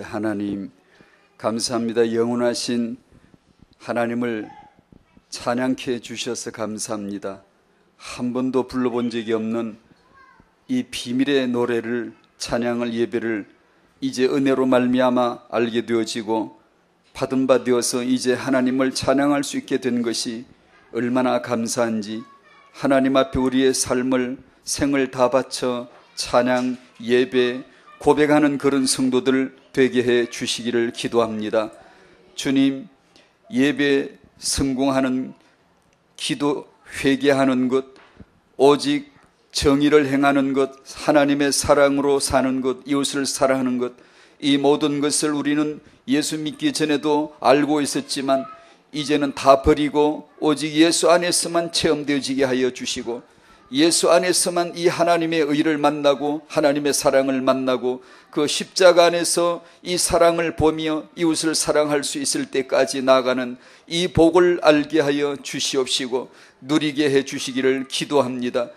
하나님 감사합니다. 영원하신 하나님을 찬양케 해주셔서 감사합니다. 한 번도 불러본 적이 없는 이 비밀의 노래를, 찬양을, 예배를 이제 은혜로 말미암아 알게 되어지고 받은 바 되어서 이제 하나님을 찬양할 수 있게 된 것이 얼마나 감사한지, 하나님 앞에 우리의 삶을, 생을 다 바쳐 찬양, 예배, 고백하는 그런 성도들 되게 해 주시기를 기도합니다. 주님, 예배 성공하는, 기도 회개하는 것, 오직 정의를 행하는 것, 하나님의 사랑으로 사는 것, 이웃을 사랑하는 것, 이 모든 것을 우리는 예수 믿기 전에도 알고 있었지만 이제는 다 버리고 오직 예수 안에서만 체험되어지게 하여 주시고, 예수 안에서만 이 하나님의 의를 만나고 하나님의 사랑을 만나고 그 십자가 안에서 이 사랑을 보며 이웃을 사랑할 수 있을 때까지 나아가는 이 복을 알게 하여 주시옵시고 누리게 해 주시기를 기도합니다.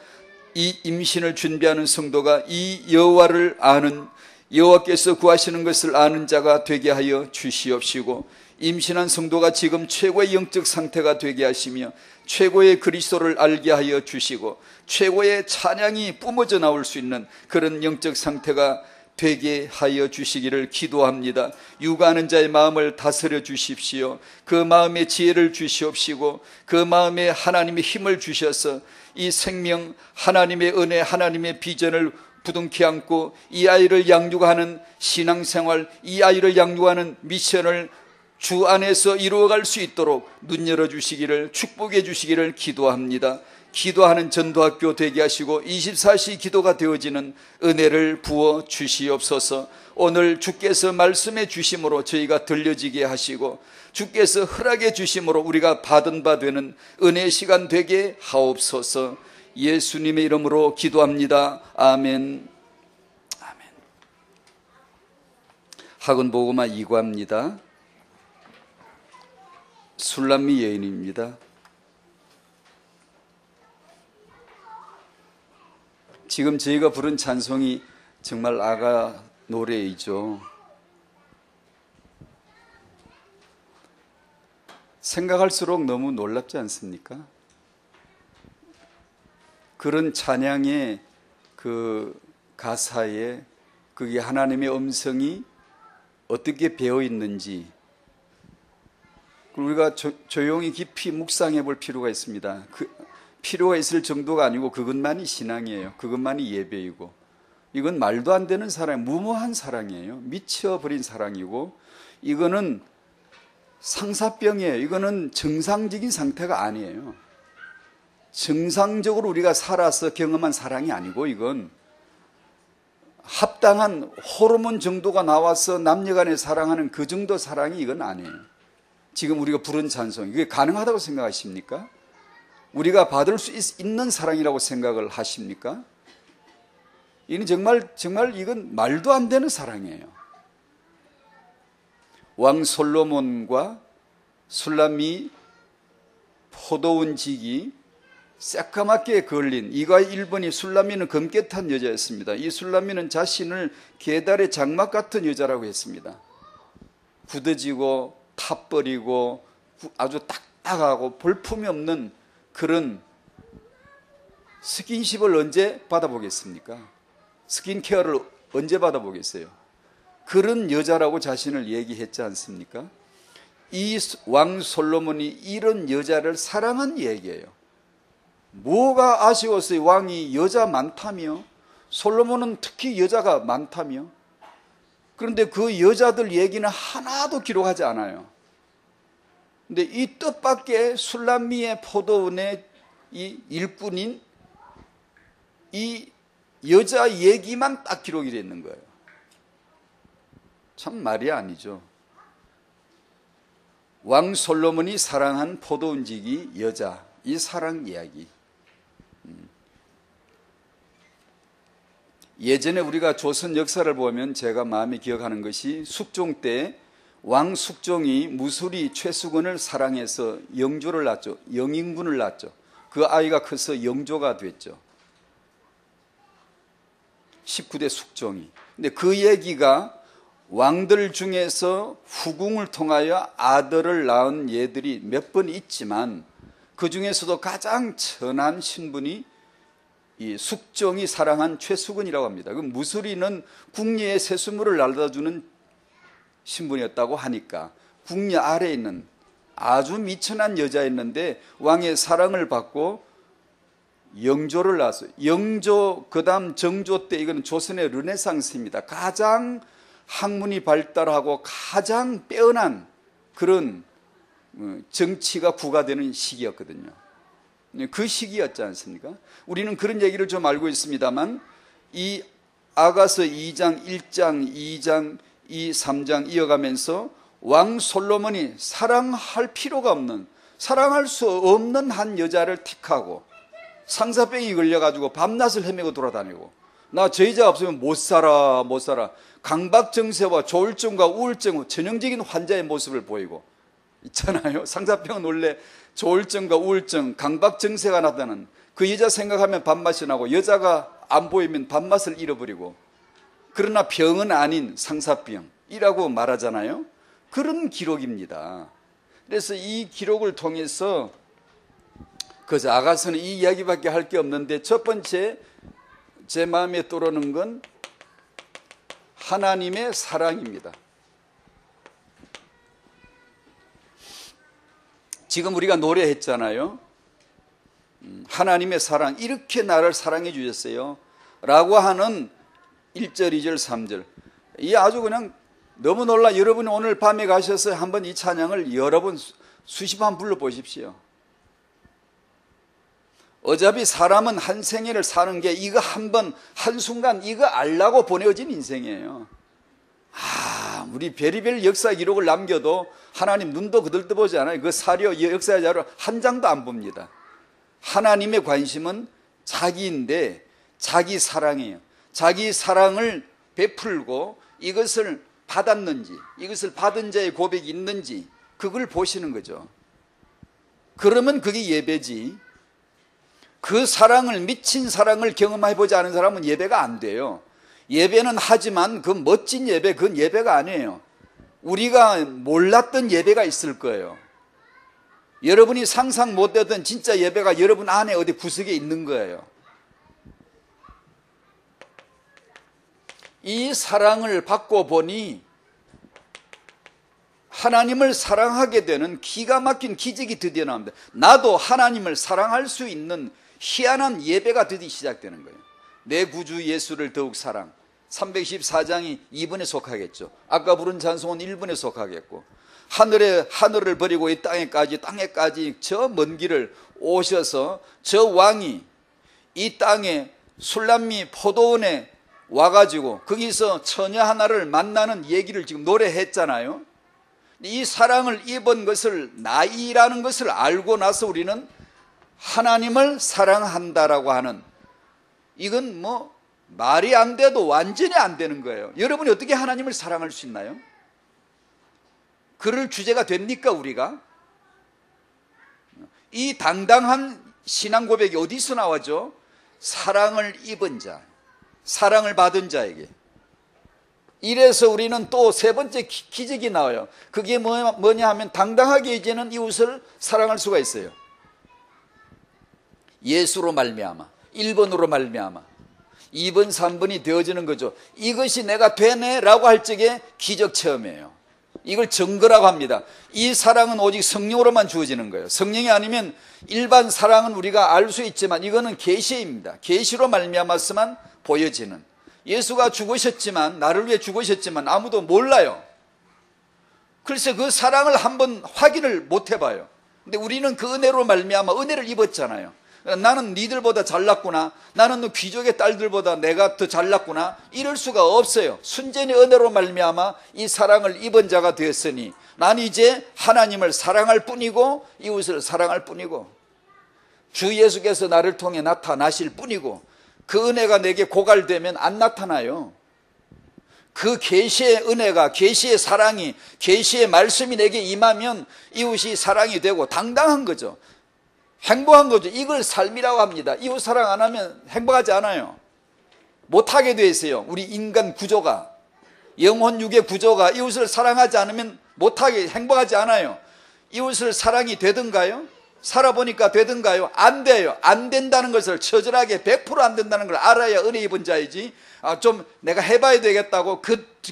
이 임신을 준비하는 성도가 이 여호와를 아는, 여호와께서 구하시는 것을 아는 자가 되게 하여 주시옵시고, 임신한 성도가 지금 최고의 영적 상태가 되게 하시며 최고의 그리스도를 알게 하여 주시고 최고의 찬양이 뿜어져 나올 수 있는 그런 영적 상태가 되게 하여 주시기를 기도합니다. 육아하는 자의 마음을 다스려 주십시오. 그 마음에 지혜를 주시옵시고 그 마음에 하나님의 힘을 주셔서 이 생명, 하나님의 은혜, 하나님의 비전을 부둥켜 안고 이 아이를 양육하는 신앙생활, 이 아이를 양육하는 미션을 주 안에서 이루어갈 수 있도록 눈 열어주시기를, 축복해 주시기를 기도합니다. 기도하는 전도학교 되게 하시고 24시 기도가 되어지는 은혜를 부어 주시옵소서. 오늘 주께서 말씀해 주심으로 저희가 들려지게 하시고 주께서 허락해 주심으로 우리가 받은 바 되는 은혜의 시간 되게 하옵소서. 예수님의 이름으로 기도합니다. 아멘. 아멘. 학원보고마 2과입니다. 술람미 여인입니다. 지금 저희가 부른 찬송이 정말 아가 노래이죠. 생각할수록 너무 놀랍지 않습니까? 그런 찬양의 그 가사에 그게 하나님의 음성이 어떻게 배어 있는지 우리가 조용히 깊이 묵상해 볼 필요가 있습니다. 필요가 있을 정도가 아니고 그것만이 신앙이에요. 그것만이 예배이고, 이건 말도 안 되는 사랑, 무모한 사랑이에요. 미쳐버린 사랑이고, 이거는 상사병이에요. 이거는 정상적인 상태가 아니에요. 정상적으로 우리가 살아서 경험한 사랑이 아니고, 이건 합당한 호르몬 정도가 나와서 남녀간에 사랑하는 그 정도 사랑이 이건 아니에요. 지금 우리가 부른 찬송, 이게 가능하다고 생각하십니까? 우리가 받을 수 있는 사랑이라고 생각을 하십니까? 이는 정말 이건 말도 안 되는 사랑이에요. 왕 솔로몬과 술람미 포도원직이 새까맣게 걸린, 이가 1번이 술람미는 검게 탄 여자였습니다. 이 술람미는 자신을 게달의 장막 같은 여자라고 했습니다. 굳어지고 탑버리고 아주 딱딱하고 볼품이 없는 그런 스킨십을 언제 받아보겠습니까? 스킨케어를 언제 받아보겠어요? 그런 여자라고 자신을 얘기했지 않습니까? 이 왕 솔로몬이 이런 여자를 사랑한 얘기예요. 뭐가 아쉬웠어요? 왕이 여자 많다며, 솔로몬은 특히 여자가 많다며. 그런데 그 여자들 얘기는 하나도 기록하지 않아요. 근데 이 뜻밖의 술람미의 포도원의 이 일꾼인 이 여자 얘기만 딱 기록이 되어 있는 거예요. 참 말이 아니죠. 왕 솔로몬이 사랑한 포도원직이 여자, 이 사랑 이야기. 예전에 우리가 조선 역사를 보면 제가 마음에 기억하는 것이 숙종 때 왕 숙종이 무술이 최수건을 사랑해서 영조를 낳았죠. 영인군을 낳았죠. 그 아이가 커서 영조가 됐죠. 19대 숙종이. 근데 그 얘기가 왕들 중에서 후궁을 통하여 아들을 낳은 예들이 몇 번 있지만 그 중에서도 가장 천한 신분이 이 숙종이 사랑한 최수근이라고 합니다. 그 무술이는 궁녀의 세수물을 날라주는 신분이었다고 하니까 궁녀 아래에 있는 아주 미천한 여자였는데 왕의 사랑을 받고 영조를 낳았어요. 영조 그다음 정조 때, 이거는 조선의 르네상스입니다. 가장 학문이 발달하고 가장 빼어난 그런 정치가 구가되는 시기였거든요. 그 시기였지 않습니까? 우리는 그런 얘기를 좀 알고 있습니다만 이 아가서 2장, 1장, 2장, 3장 이어가면서 왕 솔로몬이 사랑할 필요가 없는, 사랑할 수 없는 한 여자를 택하고 상사병이 걸려가지고 밤낮을 헤매고 돌아다니고, 나 저 여자 없으면 못 살아 강박증세와 조울증과 우울증, 전형적인 환자의 모습을 보이고 있잖아요. 상사병은 원래 조울증과 우울증, 강박증세가 나타나는, 그 여자 생각하면 밥맛이 나고 여자가 안 보이면 밥맛을 잃어버리고, 그러나 병은 아닌 상사병이라고 말하잖아요. 그런 기록입니다. 그래서 이 기록을 통해서 그래서 아가서는 이 이야기밖에 할 게 없는데, 첫 번째 제 마음에 떠오르는 건 하나님의 사랑입니다. 지금 우리가 노래했잖아요. 하나님의 사랑, 이렇게 나를 사랑해 주셨어요 라고 하는 1절, 2절, 3절. 이 아주 그냥 너무 놀라. 여러분이 오늘 밤에 가셔서 한번 이 찬양을 여러 번 수십 번 불러보십시오. 어차피 사람은 한 생애를 사는 게 이거 한 번, 한순간 이거 알라고 보내어진 인생이에요. 우리 별의별 역사 기록을 남겨도 하나님 눈도 그들떠보지 않아요. 그 사료, 역사의 자료 한 장도 안 봅니다. 하나님의 관심은 자기인데 자기 사랑이에요. 자기 사랑을 베풀고 이것을 받았는지, 이것을 받은 자의 고백이 있는지, 그걸 보시는 거죠. 그러면 그게 예배지. 그 사랑을, 미친 사랑을 경험해보지 않은 사람은 예배가 안 돼요. 예배는 하지만 그 멋진 예배, 그건 예배가 아니에요. 우리가 몰랐던 예배가 있을 거예요. 여러분이 상상 못했던 진짜 예배가 여러분 안에 어디 구석에 있는 거예요. 이 사랑을 받고 보니 하나님을 사랑하게 되는 기가 막힌 기적이 드디어 나옵니다. 나도 하나님을 사랑할 수 있는 희한한 예배가 드디어 시작되는 거예요. 내 구주 예수를 더욱 사랑. 314장이 2번에 속하겠죠. 아까 부른 찬송은 1번에 속하겠고, 하늘을 버리고 이 땅에까지 저 먼 길을 오셔서 저 왕이 이 땅에 술람미 포도원에 와가지고 거기서 처녀 하나를 만나는 얘기를 지금 노래했잖아요. 이 사랑을 입은 것을, 나이라는 것을 알고 나서 우리는 하나님을 사랑한다라고 하는, 이건 뭐 말이 안 돼도 완전히 안 되는 거예요. 여러분이 어떻게 하나님을 사랑할 수 있나요? 그럴 주제가 됩니까 우리가? 이 당당한 신앙 고백이 어디서 나와죠? 사랑을 입은 자, 사랑을 받은 자에게. 이래서 우리는 또 세 번째 기적이 나와요. 그게 뭐냐 하면 당당하게 이제는 이웃을 사랑할 수가 있어요. 예수로 말미암아, 1번으로 말미암아, 2번, 3번이 되어지는 거죠. 이것이 내가 되네 라고 할 적에 기적 체험이에요. 이걸 증거라고 합니다. 이 사랑은 오직 성령으로만 주어지는 거예요. 성령이 아니면 일반 사랑은 우리가 알 수 있지만 이거는 계시입니다. 계시로 말미암았으만 보여지는. 예수가 죽으셨지만, 나를 위해 죽으셨지만 아무도 몰라요. 글쎄 그 사랑을 한번 확인을 못 해봐요. 근데 우리는 그 은혜로 말미암아 은혜를 입었잖아요. 나는 니들보다 잘났구나, 나는 귀족의 딸들보다 내가 더 잘났구나, 이럴 수가 없어요. 순전히 은혜로 말미암아 이 사랑을 입은 자가 되었으니 나는 이제 하나님을 사랑할 뿐이고 이웃을 사랑할 뿐이고 주 예수께서 나를 통해 나타나실 뿐이고, 그 은혜가 내게 고갈되면 안 나타나요. 그 계시의 은혜가, 계시의 사랑이, 계시의 말씀이 내게 임하면 이웃이 사랑이 되고 당당한 거죠. 행복한 거죠. 이걸 삶이라고 합니다. 이웃 사랑 안 하면 행복하지 않아요. 못하게 돼 있어요. 우리 인간 구조가. 영혼 육의 구조가 이웃을 사랑하지 않으면 못하게 행복하지 않아요. 이웃을 사랑이 되든가요? 살아보니까 되든가요? 안 돼요. 안 된다는 것을 처절하게 100%안 된다는 걸 알아야 은혜 입은 자이지, 좀 내가 해봐야 되겠다고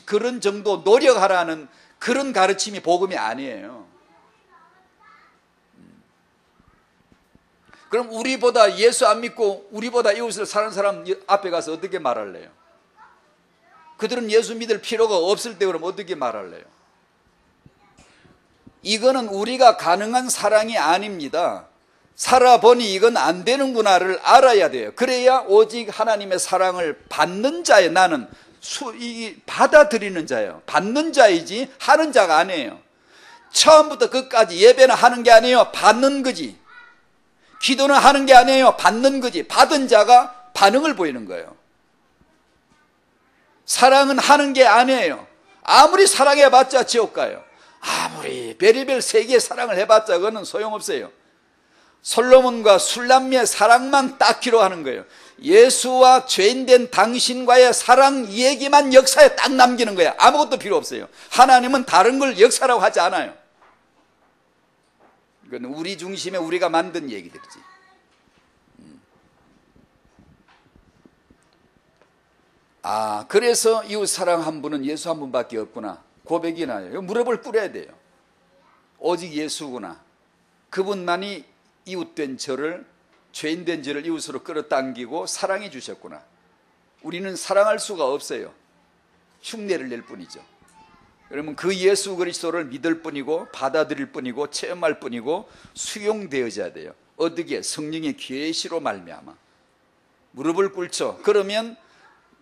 그런 정도 노력하라는 그런 가르침이 복음이 아니에요. 그럼 우리보다 예수 안 믿고 우리보다 이웃을 사는 사람 앞에 가서 어떻게 말할래요? 그들은 예수 믿을 필요가 없을 때 그럼 어떻게 말할래요? 이거는 우리가 가능한 사랑이 아닙니다. 살아보니 이건 안 되는구나를 알아야 돼요. 그래야 오직 하나님의 사랑을 받는 자예요. 나는 받아들이는 자예요. 받는 자이지 하는 자가 아니에요. 처음부터 끝까지 예배는 하는 게 아니에요. 받는 거지. 기도는 하는 게 아니에요. 받는 거지. 받은 자가 반응을 보이는 거예요. 사랑은 하는 게 아니에요. 아무리 사랑해봤자 지옥 가요. 아무리 별의별 세계의 사랑을 해봤자 그거는 소용없어요. 솔로몬과 술람미의 사랑만 닦기로 하는 거예요. 예수와 죄인된 당신과의 사랑 얘기만 역사에 딱 남기는 거야. 아무것도 필요 없어요. 하나님은 다른 걸 역사라고 하지 않아요. 이건 우리 중심에 우리가 만든 얘기들이지. 그래서 이웃 사랑 한 분은 예수 한 분밖에 없구나. 고백이 나요. 무릎을 꿇어야 돼요. 오직 예수구나. 그분만이 이웃된 저를, 죄인된 저를 이웃으로 끌어당기고 사랑해 주셨구나. 우리는 사랑할 수가 없어요. 흉내를 낼 뿐이죠. 그러면 그 예수 그리스도를 믿을 뿐이고 받아들일 뿐이고 체험할 뿐이고 수용되어져야 돼요. 어떻게? 성령의 계시로 말미암아. 무릎을 꿇죠. 그러면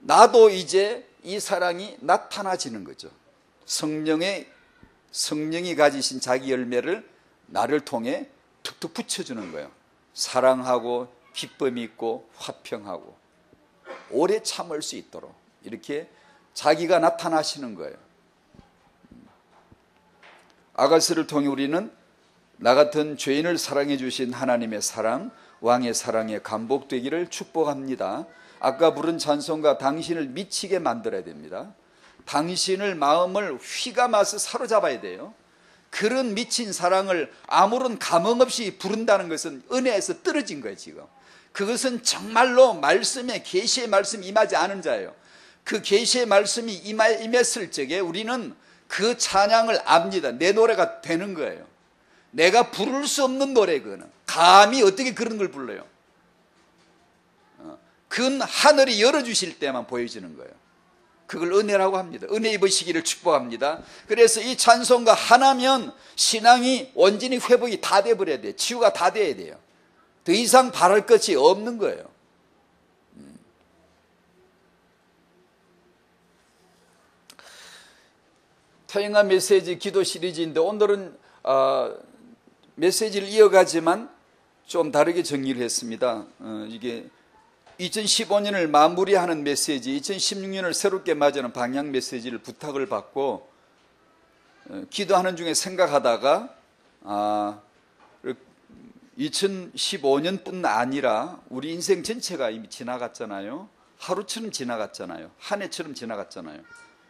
나도 이제 이 사랑이 나타나지는 거죠. 성령이 가지신 자기 열매를 나를 통해 툭툭 붙여주는 거예요. 사랑하고 기쁨이 있고 화평하고 오래 참을 수 있도록 이렇게 자기가 나타나시는 거예요. 아가스를 통해 우리는 나 같은 죄인을 사랑해 주신 하나님의 사랑, 왕의 사랑에 감복되기를 축복합니다. 아까 부른 찬송가 당신을 미치게 만들어야 됩니다. 당신을 마음을 휘감아서 사로잡아야 돼요. 그런 미친 사랑을 아무런 감흥 없이 부른다는 것은 은혜에서 떨어진 거예요. 지금 그것은 정말로 말씀에 계시의 말씀이 임하지 않은 자예요. 그 계시의 말씀이 임했을 적에 우리는 그 찬양을 압니다. 내 노래가 되는 거예요. 내가 부를 수 없는 노래. 그거는 감히 어떻게 그런 걸 불러요? 그건 하늘이 열어주실 때만 보여지는 거예요. 그걸 은혜라고 합니다. 은혜 입으시기를 축복합니다. 그래서 이 찬송가 하나면 신앙이 온전히 회복이 다 돼버려야 돼요. 치유가 다 돼야 돼요. 더 이상 바랄 것이 없는 거예요. 토행아 메시지 기도 시리즈인데 오늘은 메시지를 이어가지만 좀 다르게 정리를 했습니다. 이게 2015년을 마무리하는 메시지, 2016년을 새롭게 맞이하는 방향 메시지를 부탁을 받고 기도하는 중에 생각하다가 2015년뿐 아니라 우리 인생 전체가 이미 지나갔잖아요. 하루처럼 지나갔잖아요. 한 해처럼 지나갔잖아요.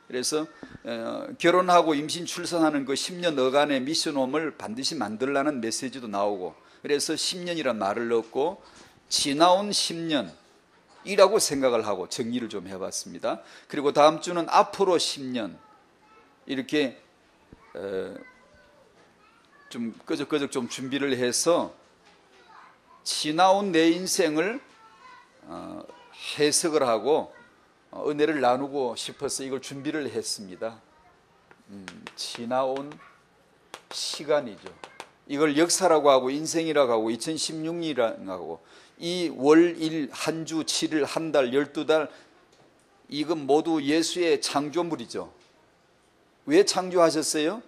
그래서 결혼하고 임신 출산하는 그 10년 어간의 미션홈을 반드시 만들라는 메시지도 나오고, 그래서 10년이란 말을 넣고 지나온 10년 이라고 생각을 하고 정리를 좀 해봤습니다. 그리고 다음 주는 앞으로 10년 이렇게 좀 끄적끄적 좀 준비를 해서 지나온 내 인생을 해석을 하고 은혜를 나누고 싶어서 이걸 준비를 했습니다. 지나온 시간이죠. 이걸 역사라고 하고 인생이라고 하고 2016년이라고 하고 이 월, 일, 한 주, 7일, 한 달, 12달 이건 모두 예수의 창조물이죠. 왜 창조하셨어요?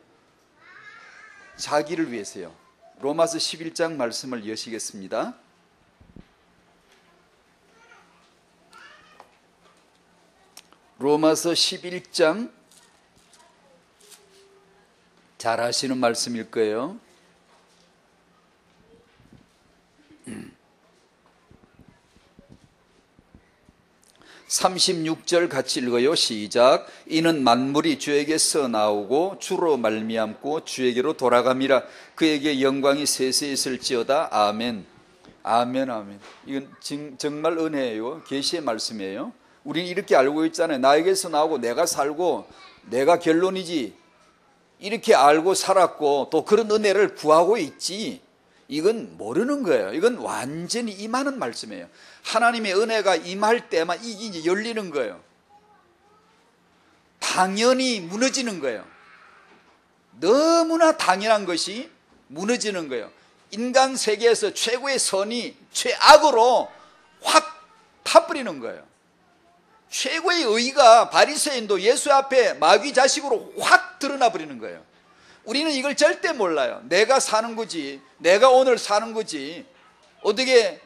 자기를 위해서요. 로마서 11장 말씀을 여시겠습니다. 로마서 11장 잘 아시는 말씀일 거예요. 36절 같이 읽어요. 시작. 이는 만물이 주에게서 나오고 주로 말미암고 주에게로 돌아감이라. 그에게 영광이 세세 있을지어다. 아멘. 아멘. 아멘. 이건 정말 은혜예요. 계시의 말씀이에요. 우리는 이렇게 알고 있잖아요. 나에게서 나오고 내가 살고 내가 결론이지. 이렇게 알고 살았고 또 그런 은혜를 구하고 있지. 이건 모르는 거예요. 이건 완전히 임하는 말씀이에요. 하나님의 은혜가 임할 때만 이게 열리는 거예요. 당연히 무너지는 거예요. 너무나 당연한 것이 무너지는 거예요. 인간 세계에서 최고의 선이 최악으로 확 타버리는 거예요. 최고의 의가 바리새인도 예수 앞에 마귀 자식으로 확 드러나 버리는 거예요. 우리는 이걸 절대 몰라요. 내가 사는 거지, 내가 오늘 사는 거지, 어떻게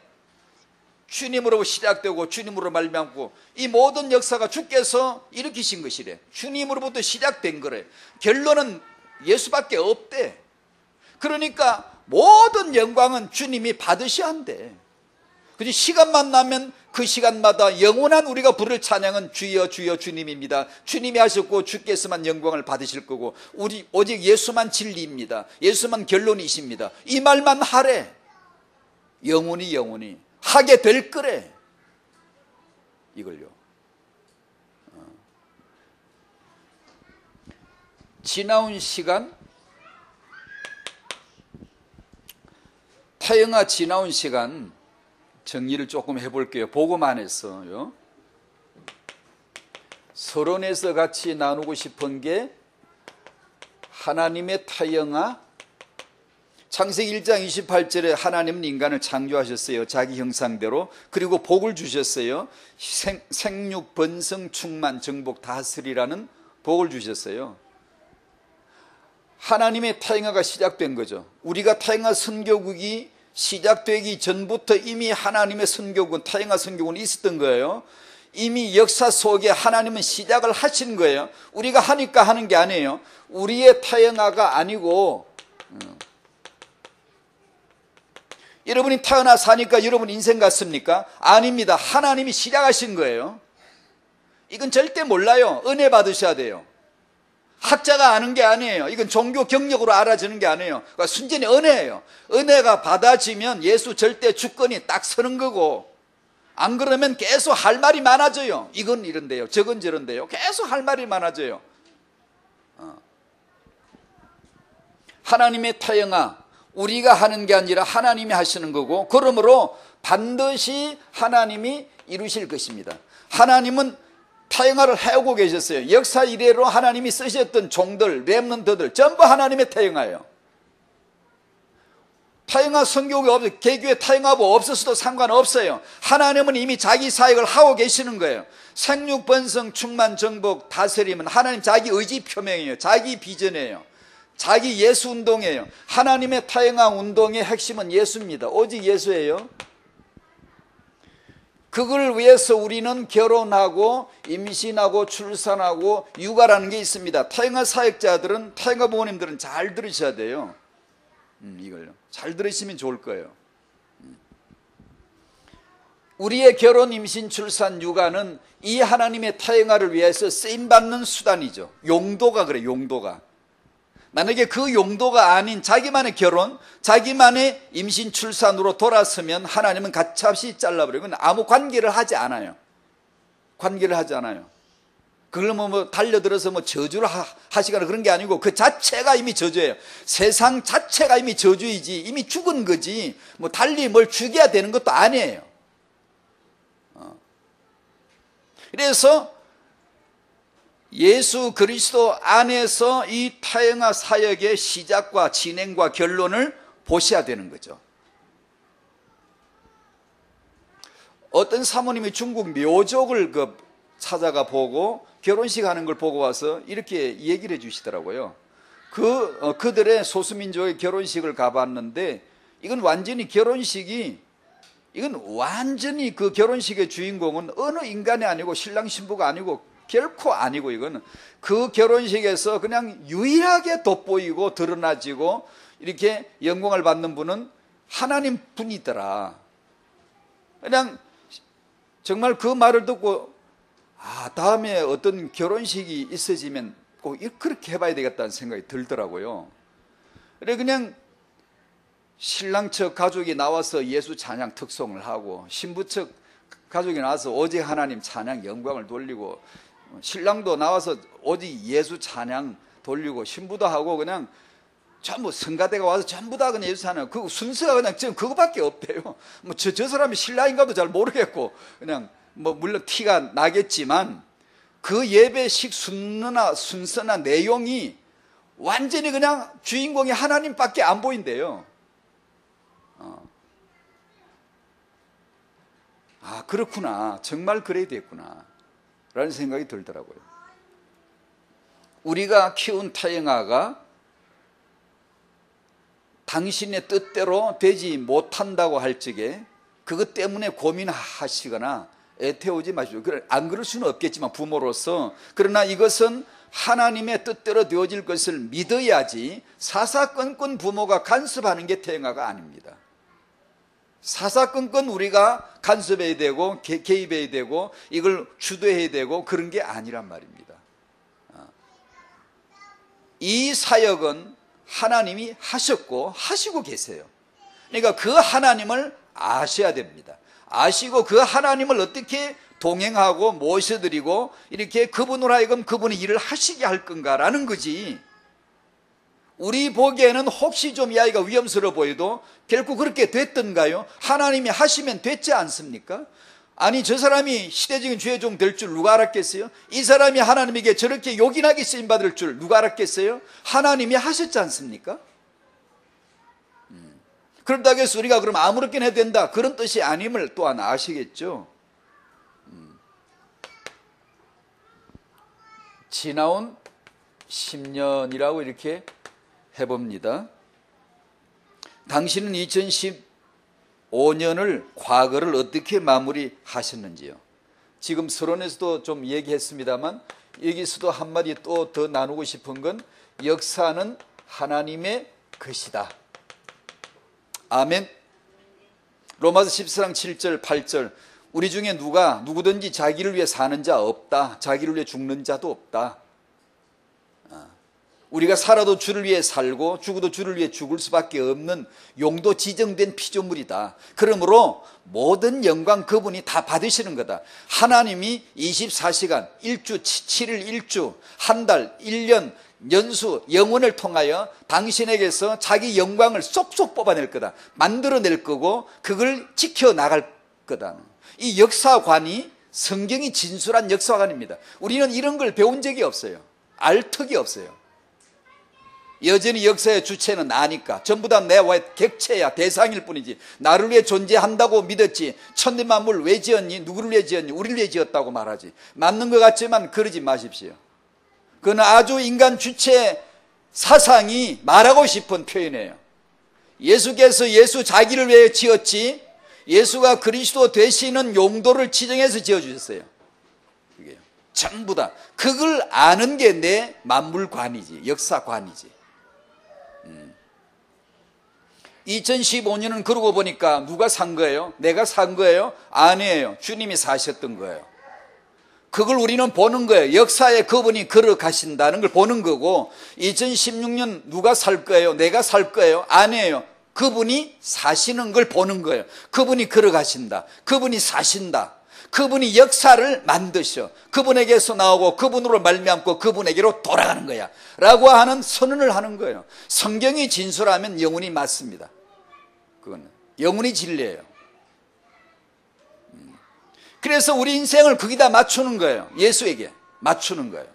주님으로 시작되고 주님으로 말미암고 이 모든 역사가 주께서 일으키신 것이래. 주님으로부터 시작된 거래. 결론은 예수밖에 없대. 그러니까 모든 영광은 주님이 받으셔야 한대. 그지? 시간만 나면 그 시간마다 영원한 우리가 부를 찬양은 주여 주여 주님입니다. 주님이 하셨고 주께서만 영광을 받으실 거고 우리 오직 예수만 진리입니다. 예수만 결론이십니다. 이 말만 하래. 영원히 하게 될 거래. 이걸요. 지나온 시간, 타영아 지나온 시간 정리를 조금 해볼게요. 복음 안에서요. 서론에서 같이 나누고 싶은 게 하나님의 타영아, 창세기 1장 28절에 하나님은 인간을 창조하셨어요. 자기 형상대로. 그리고 복을 주셨어요. 생육, 번성, 충만, 정복, 다스리라는 복을 주셨어요. 하나님의 타영아가 시작된 거죠. 우리가 타영아 선교국이 시작되기 전부터 이미 하나님의 선교군, 타영아 선교군이 있었던 거예요. 이미 역사 속에 하나님은 시작을 하신 거예요. 우리가 하니까 하는 게 아니에요. 우리의 타영아가 아니고 여러분이 태어나 사니까 여러분 인생 같습니까? 아닙니다. 하나님이 시작하신 거예요. 이건 절대 몰라요. 은혜 받으셔야 돼요. 학자가 아는 게 아니에요. 이건 종교 경력으로 알아지는 게 아니에요. 그러니까 순전히 은혜예요. 은혜가 받아지면 예수 절대 주권이 딱 서는 거고, 안 그러면 계속 할 말이 많아져요. 이건 이런데요, 저건 저런데요. 계속 할 말이 많아져요. 하나님의 타영아, 우리가 하는 게 아니라 하나님이 하시는 거고, 그러므로 반드시 하나님이 이루실 것입니다. 하나님은 타영아를 해오고 계셨어요. 역사 이래로 하나님이 쓰셨던 종들, 렘넌트들 전부 하나님의 타영아예요. 타영아 선교가 없어요. 개교에 타영아부 없었어도 상관없어요. 하나님은 이미 자기 사역을 하고 계시는 거예요. 생육, 번성, 충만, 정복, 다스림은 하나님 자기 의지 표명이에요. 자기 비전이에요. 자기 예수 운동이에요. 하나님의 타영아 운동의 핵심은 예수입니다. 오직 예수예요. 그걸 위해서 우리는 결혼하고 임신하고 출산하고 육아라는 게 있습니다. 타영아 사역자들은, 타영아 부모님들은 잘 들으셔야 돼요. 이걸요. 잘 들으시면 좋을 거예요. 우리의 결혼, 임신, 출산, 육아는 이 하나님의 타영아를 위해서 쓰임받는 수단이죠. 용도가 그래요. 용도가. 만약에 그 용도가 아닌 자기만의 결혼, 자기만의 임신, 출산으로 돌아서면 하나님은 가차없이 잘라버려요. 그건 아무 관계를 하지 않아요. 관계를 하지 않아요. 그걸 뭐 달려들어서 뭐 저주를 하시거나 그런 게 아니고 그 자체가 이미 저주예요. 세상 자체가 이미 저주이지, 이미 죽은 거지 뭐 달리 뭘 죽여야 되는 것도 아니에요. 그래서 예수 그리스도 안에서 이 타영아 사역의 시작과 진행과 결론을 보셔야 되는 거죠. 어떤 사모님이 중국 묘족을 찾아가 보고 결혼식 하는 걸 보고 와서 이렇게 얘기를 해 주시더라고요. 그들의 소수민족의 결혼식을 가봤는데 이건 완전히 그 결혼식의 주인공은 어느 인간이 아니고 신랑 신부가 아니고 결코 아니고, 이거는 그 결혼식에서 그냥 유일하게 돋보이고 드러나지고 이렇게 영광을 받는 분은 하나님 분이더라. 그냥 정말 그 말을 듣고 다음에 어떤 결혼식이 있어지면 꼭 그렇게 해봐야 되겠다는 생각이 들더라고요. 그래 그냥 신랑 측 가족이 나와서 예수 찬양 특송을 하고, 신부 측 가족이 나와서 오직 하나님 찬양 영광을 돌리고, 신랑도 나와서 오직 예수 찬양 돌리고, 신부도 하고, 그냥 전부 성가대가 와서 전부 다 그냥 예수 찬양, 그 순서가 그냥 지금 그거밖에 없대요. 저 사람이 신랑인가도 잘 모르겠고, 그냥 물론 티가 나겠지만 그 예배식 순서나 내용이 완전히 그냥 주인공이 하나님밖에 안 보인대요. 그렇구나, 정말 그래야 되겠구나 라는 생각이 들더라고요. 우리가 키운 태영아가 당신의 뜻대로 되지 못한다고 할 적에 그것 때문에 고민하시거나 애태우지 마시고, 안 그럴 수는 없겠지만 부모로서, 그러나 이것은 하나님의 뜻대로 되어질 것을 믿어야지 사사건건 부모가 간섭하는 게 태영아가 아닙니다. 사사건건 우리가 간섭해야 되고 개입해야 되고 이걸 주도해야 되고 그런 게 아니란 말입니다. 이 사역은 하나님이 하셨고 하시고 계세요. 그러니까 그 하나님을 아셔야 됩니다. 아시고 그 하나님을 어떻게 동행하고 모셔드리고 이렇게 그분으로 하여금 그분의 일을 하시게 할 건가라는 거지, 우리 보기에는 혹시 좀 이 아이가 위험스러워 보여도 결국 그렇게 됐던가요? 하나님이 하시면 됐지 않습니까? 아니, 저 사람이 시대적인 죄종 될 줄 누가 알았겠어요? 이 사람이 하나님에게 저렇게 요긴하게 쓰임받을 줄 누가 알았겠어요? 하나님이 하셨지 않습니까? 그런다고 해서 우리가 그럼 아무렇게나 해도 된다, 그런 뜻이 아님을 또한 아시겠죠? 지나온 10년이라고 이렇게 해봅니다. 당신은 2015년을 과거를 어떻게 마무리하셨는지요? 지금 서론에서도 좀 얘기했습니다만 여기서도 한마디 또 더 나누고 싶은 건 역사는 하나님의 것이다. 아멘. 로마서 14장 7절 8절, 우리 중에 누구든지 자기를 위해 사는 자 없다, 자기를 위해 죽는 자도 없다. 우리가 살아도 주를 위해 살고 죽어도 주를 위해 죽을 수밖에 없는 용도 지정된 피조물이다. 그러므로 모든 영광 그분이 다 받으시는 거다. 하나님이 24시간 1주 7일 1주 한 달 1년 연수 영원을 통하여 당신에게서 자기 영광을 쏙쏙 뽑아낼 거다, 만들어낼 거고 그걸 지켜나갈 거다. 이 역사관이 성경이 진술한 역사관입니다. 우리는 이런 걸 배운 적이 없어요. 알 턱이 없어요. 여전히 역사의 주체는 나니까 전부 다 내 객체야, 대상일 뿐이지, 나를 위해 존재한다고 믿었지, 천대 만물 왜 지었니, 누구를 위해 지었니, 우리를 위해 지었다고 말하지. 맞는 것 같지만 그러지 마십시오. 그건 아주 인간 주체 사상이 말하고 싶은 표현이에요. 예수께서 예수 자기를 위해 지었지, 예수가 그리스도 되시는 용도를 지정해서 지어주셨어요. 그게 전부 다 그걸 아는 게 내 만물관이지, 역사관이지. 2015년은 그러고 보니까 누가 산 거예요? 내가 산 거예요? 아니에요. 주님이 사셨던 거예요. 그걸 우리는 보는 거예요. 역사에 그분이 걸어가신다는 걸 보는 거고, 2016년 누가 살 거예요? 내가 살 거예요? 아니에요. 그분이 사시는 걸 보는 거예요. 그분이 걸어가신다, 그분이 사신다, 그분이 역사를 만드셔, 그분에게서 나오고 그분으로 말미암고 그분에게로 돌아가는 거야 라고 하는 선언을 하는 거예요. 성경이 진술하면 영원히 맞습니다. 그거는 영원히 진리예요. 그래서 우리 인생을 거기다 맞추는 거예요. 예수에게 맞추는 거예요.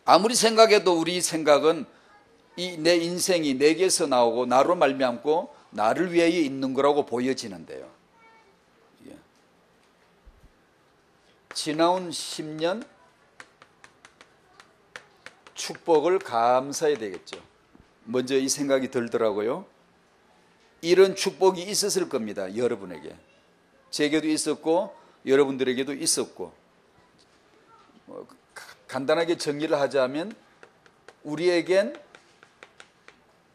아무리 생각해도 우리 생각은 이 내 인생이 내게서 나오고 나로 말미암고 나를 위해 있는 거라고 보여지는데요. 지나온 10년 축복을 감사해야 되겠죠. 먼저 이 생각이 들더라고요. 이런 축복이 있었을 겁니다. 여러분에게. 제게도 있었고 여러분들에게도 있었고, 간단하게 정리를 하자면 우리에겐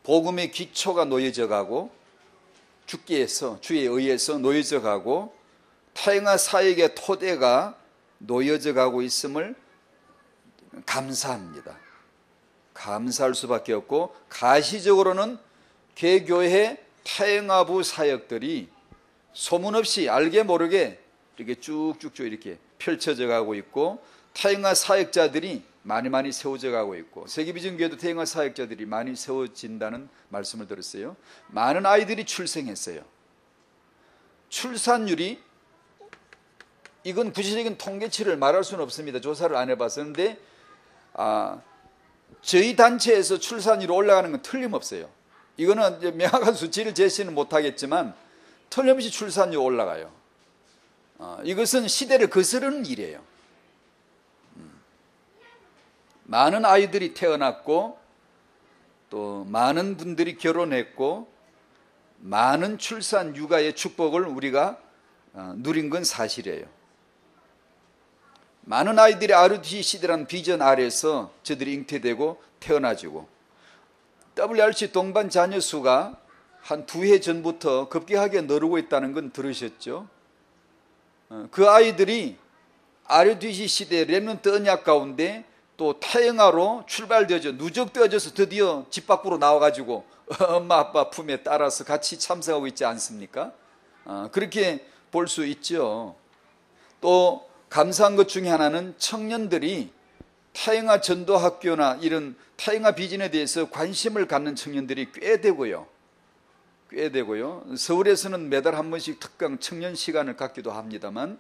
복음의 기초가 놓여져 가고 주께 의해서 놓여져 가고 태영아 사역의 토대가 놓여져 가고 있음을 감사합니다. 감사할 수밖에 없고, 가시적으로는 개교회 태영아부 사역들이 소문없이 알게 모르게 이렇게 쭉쭉쭉 이렇게 펼쳐져 가고 있고, 태영아 사역자들이 많이 세워져 가고 있고, 세계비전교회도 태영아 사역자들이 많이 세워진다는 말씀을 들었어요. 많은 아이들이 출생했어요. 출산율이, 이건 구체적인 통계치를 말할 수는 없습니다. 조사를 안 해봤었는데 저희 단체에서 출산율이 올라가는 건 틀림없어요. 이거는 명확한 수치를 제시는 못하겠지만 틀림없이 출산율이 올라가요. 이것은 시대를 거스르는 일이에요. 많은 아이들이 태어났고, 또 많은 분들이 결혼했고, 많은 출산 육아의 축복을 우리가 누린 건 사실이에요. 많은 아이들이 RUTC 시대라는 비전 아래에서 저들이 잉태되고 태어나지고, WRC 동반 자녀 수가 한 2해 전부터 급격하게 늘고 있다는 건 들으셨죠? 그 아이들이 RUTC 시대 렘넌트 언약 가운데 또 태영아로 출발되어져 누적되어져서 드디어 집 밖으로 나와가지고 엄마 아빠 품에 따라서 같이 참석하고 있지 않습니까? 그렇게 볼 수 있죠. 또 감사한 것 중에 하나는 청년들이 태영아 전도학교나 이런 태영아 비전에 대해서 관심을 갖는 청년들이 꽤 되고요. 서울에서는 매달 한 번씩 특강 청년 시간을 갖기도 합니다만,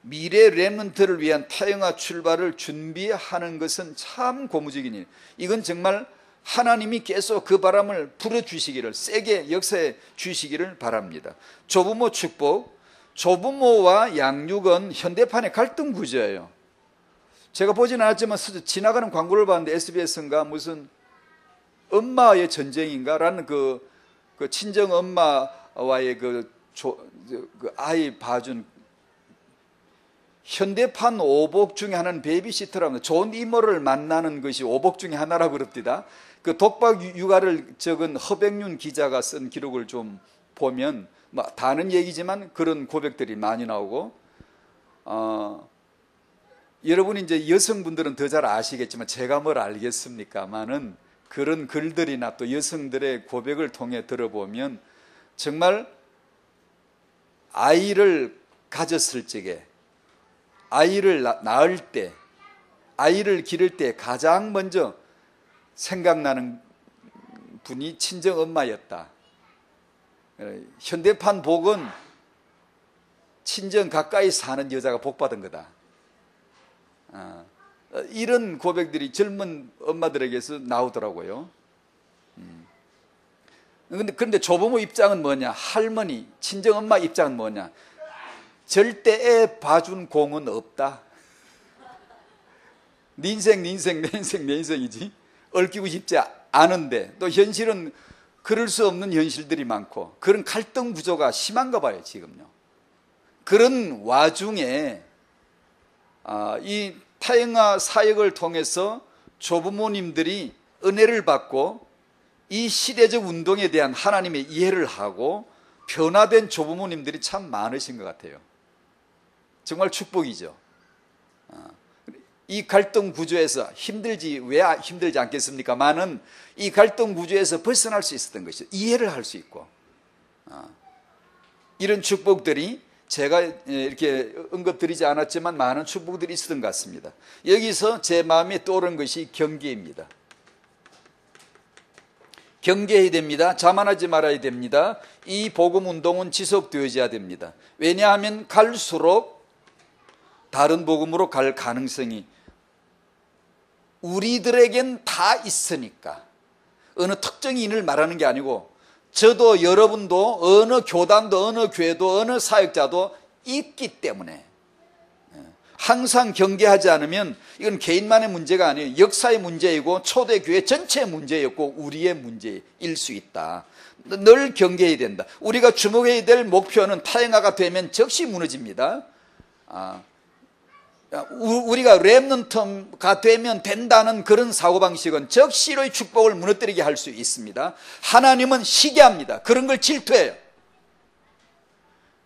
미래 렘넌트를 위한 태영아 출발을 준비하는 것은 참 고무적인 일. 이건 정말 하나님이 계속 그 바람을 불어주시기를, 세게 역사해 주시기를 바랍니다. 조부모 축복. 조부모와 양육은 현대판의 갈등 구조예요. 제가 보진 않았지만 지나가는 광고를 봤는데 SBS인가 무슨 엄마의 전쟁인가 라는 그 친정 엄마와의 그 아이 봐준 현대판 오복 중에 하나는 베이비시터랍니다. 좋은 이모를 만나는 것이 오복 중에 하나라고 그럽니다. 그 독박 육아를 적은 허백윤 기자가 쓴 기록을 좀 보면 다는 얘기지만 그런 고백들이 많이 나오고, 여러분이 이제 여성분들은 더 잘 아시겠지만 제가 뭘 알겠습니까만은 그런 글들이나 또 여성들의 고백을 통해 들어보면 정말 아이를 가졌을 적에, 아이를 낳을 때, 아이를 기를 때 가장 먼저 생각나는 분이 친정 엄마였다. 현대판 복은 친정 가까이 사는 여자가 복 받은 거다. 이런 고백들이 젊은 엄마들에게서 나오더라고요. 그런데 조부모 입장은 뭐냐? 할머니, 친정 엄마 입장은 뭐냐? 절대 애 봐준 공은 없다. 네 인생, 내 인생이지. 얽히고 싶지 않은데, 또 현실은 그럴 수 없는 현실들이 많고, 그런 갈등 구조가 심한가 봐요, 지금요. 그런 와중에 이 태영아 사역을 통해서 조부모님들이 은혜를 받고 이 시대적 운동에 대한 하나님의 이해를 하고 변화된 조부모님들이 참 많으신 것 같아요. 정말 축복이죠. 이 갈등 구조에서 왜 힘들지 않겠습니까? 많은 이 갈등 구조에서 벗어날 수 있었던 것이죠. 이해를 할 수 있고, 이런 축복들이 제가 이렇게 언급드리지 않았지만 많은 축복들이 있었던 것 같습니다. 여기서 제 마음에 떠오른 것이 경계입니다. 경계해야 됩니다. 자만하지 말아야 됩니다. 이 복음 운동은 지속되어야 됩니다. 왜냐하면 갈수록 다른 복음으로 갈 가능성이 우리들에겐 다 있으니까. 어느 특정인을 말하는 게 아니고 저도 여러분도 어느 교단도 어느 교회도 어느 사역자도 있기 때문에 항상 경계하지 않으면 이건 개인만의 문제가 아니에요. 역사의 문제이고 초대교회 전체의 문제였고 우리의 문제일 수 있다. 늘 경계해야 된다. 우리가 주목해야 될 목표는 태영아가 되면 즉시 무너집니다. 우리가 렘넌트가 되면 된다는 그런 사고방식은 즉시로의 축복을 무너뜨리게 할 수 있습니다. 하나님은 시기합니다. 그런 걸 질투해요.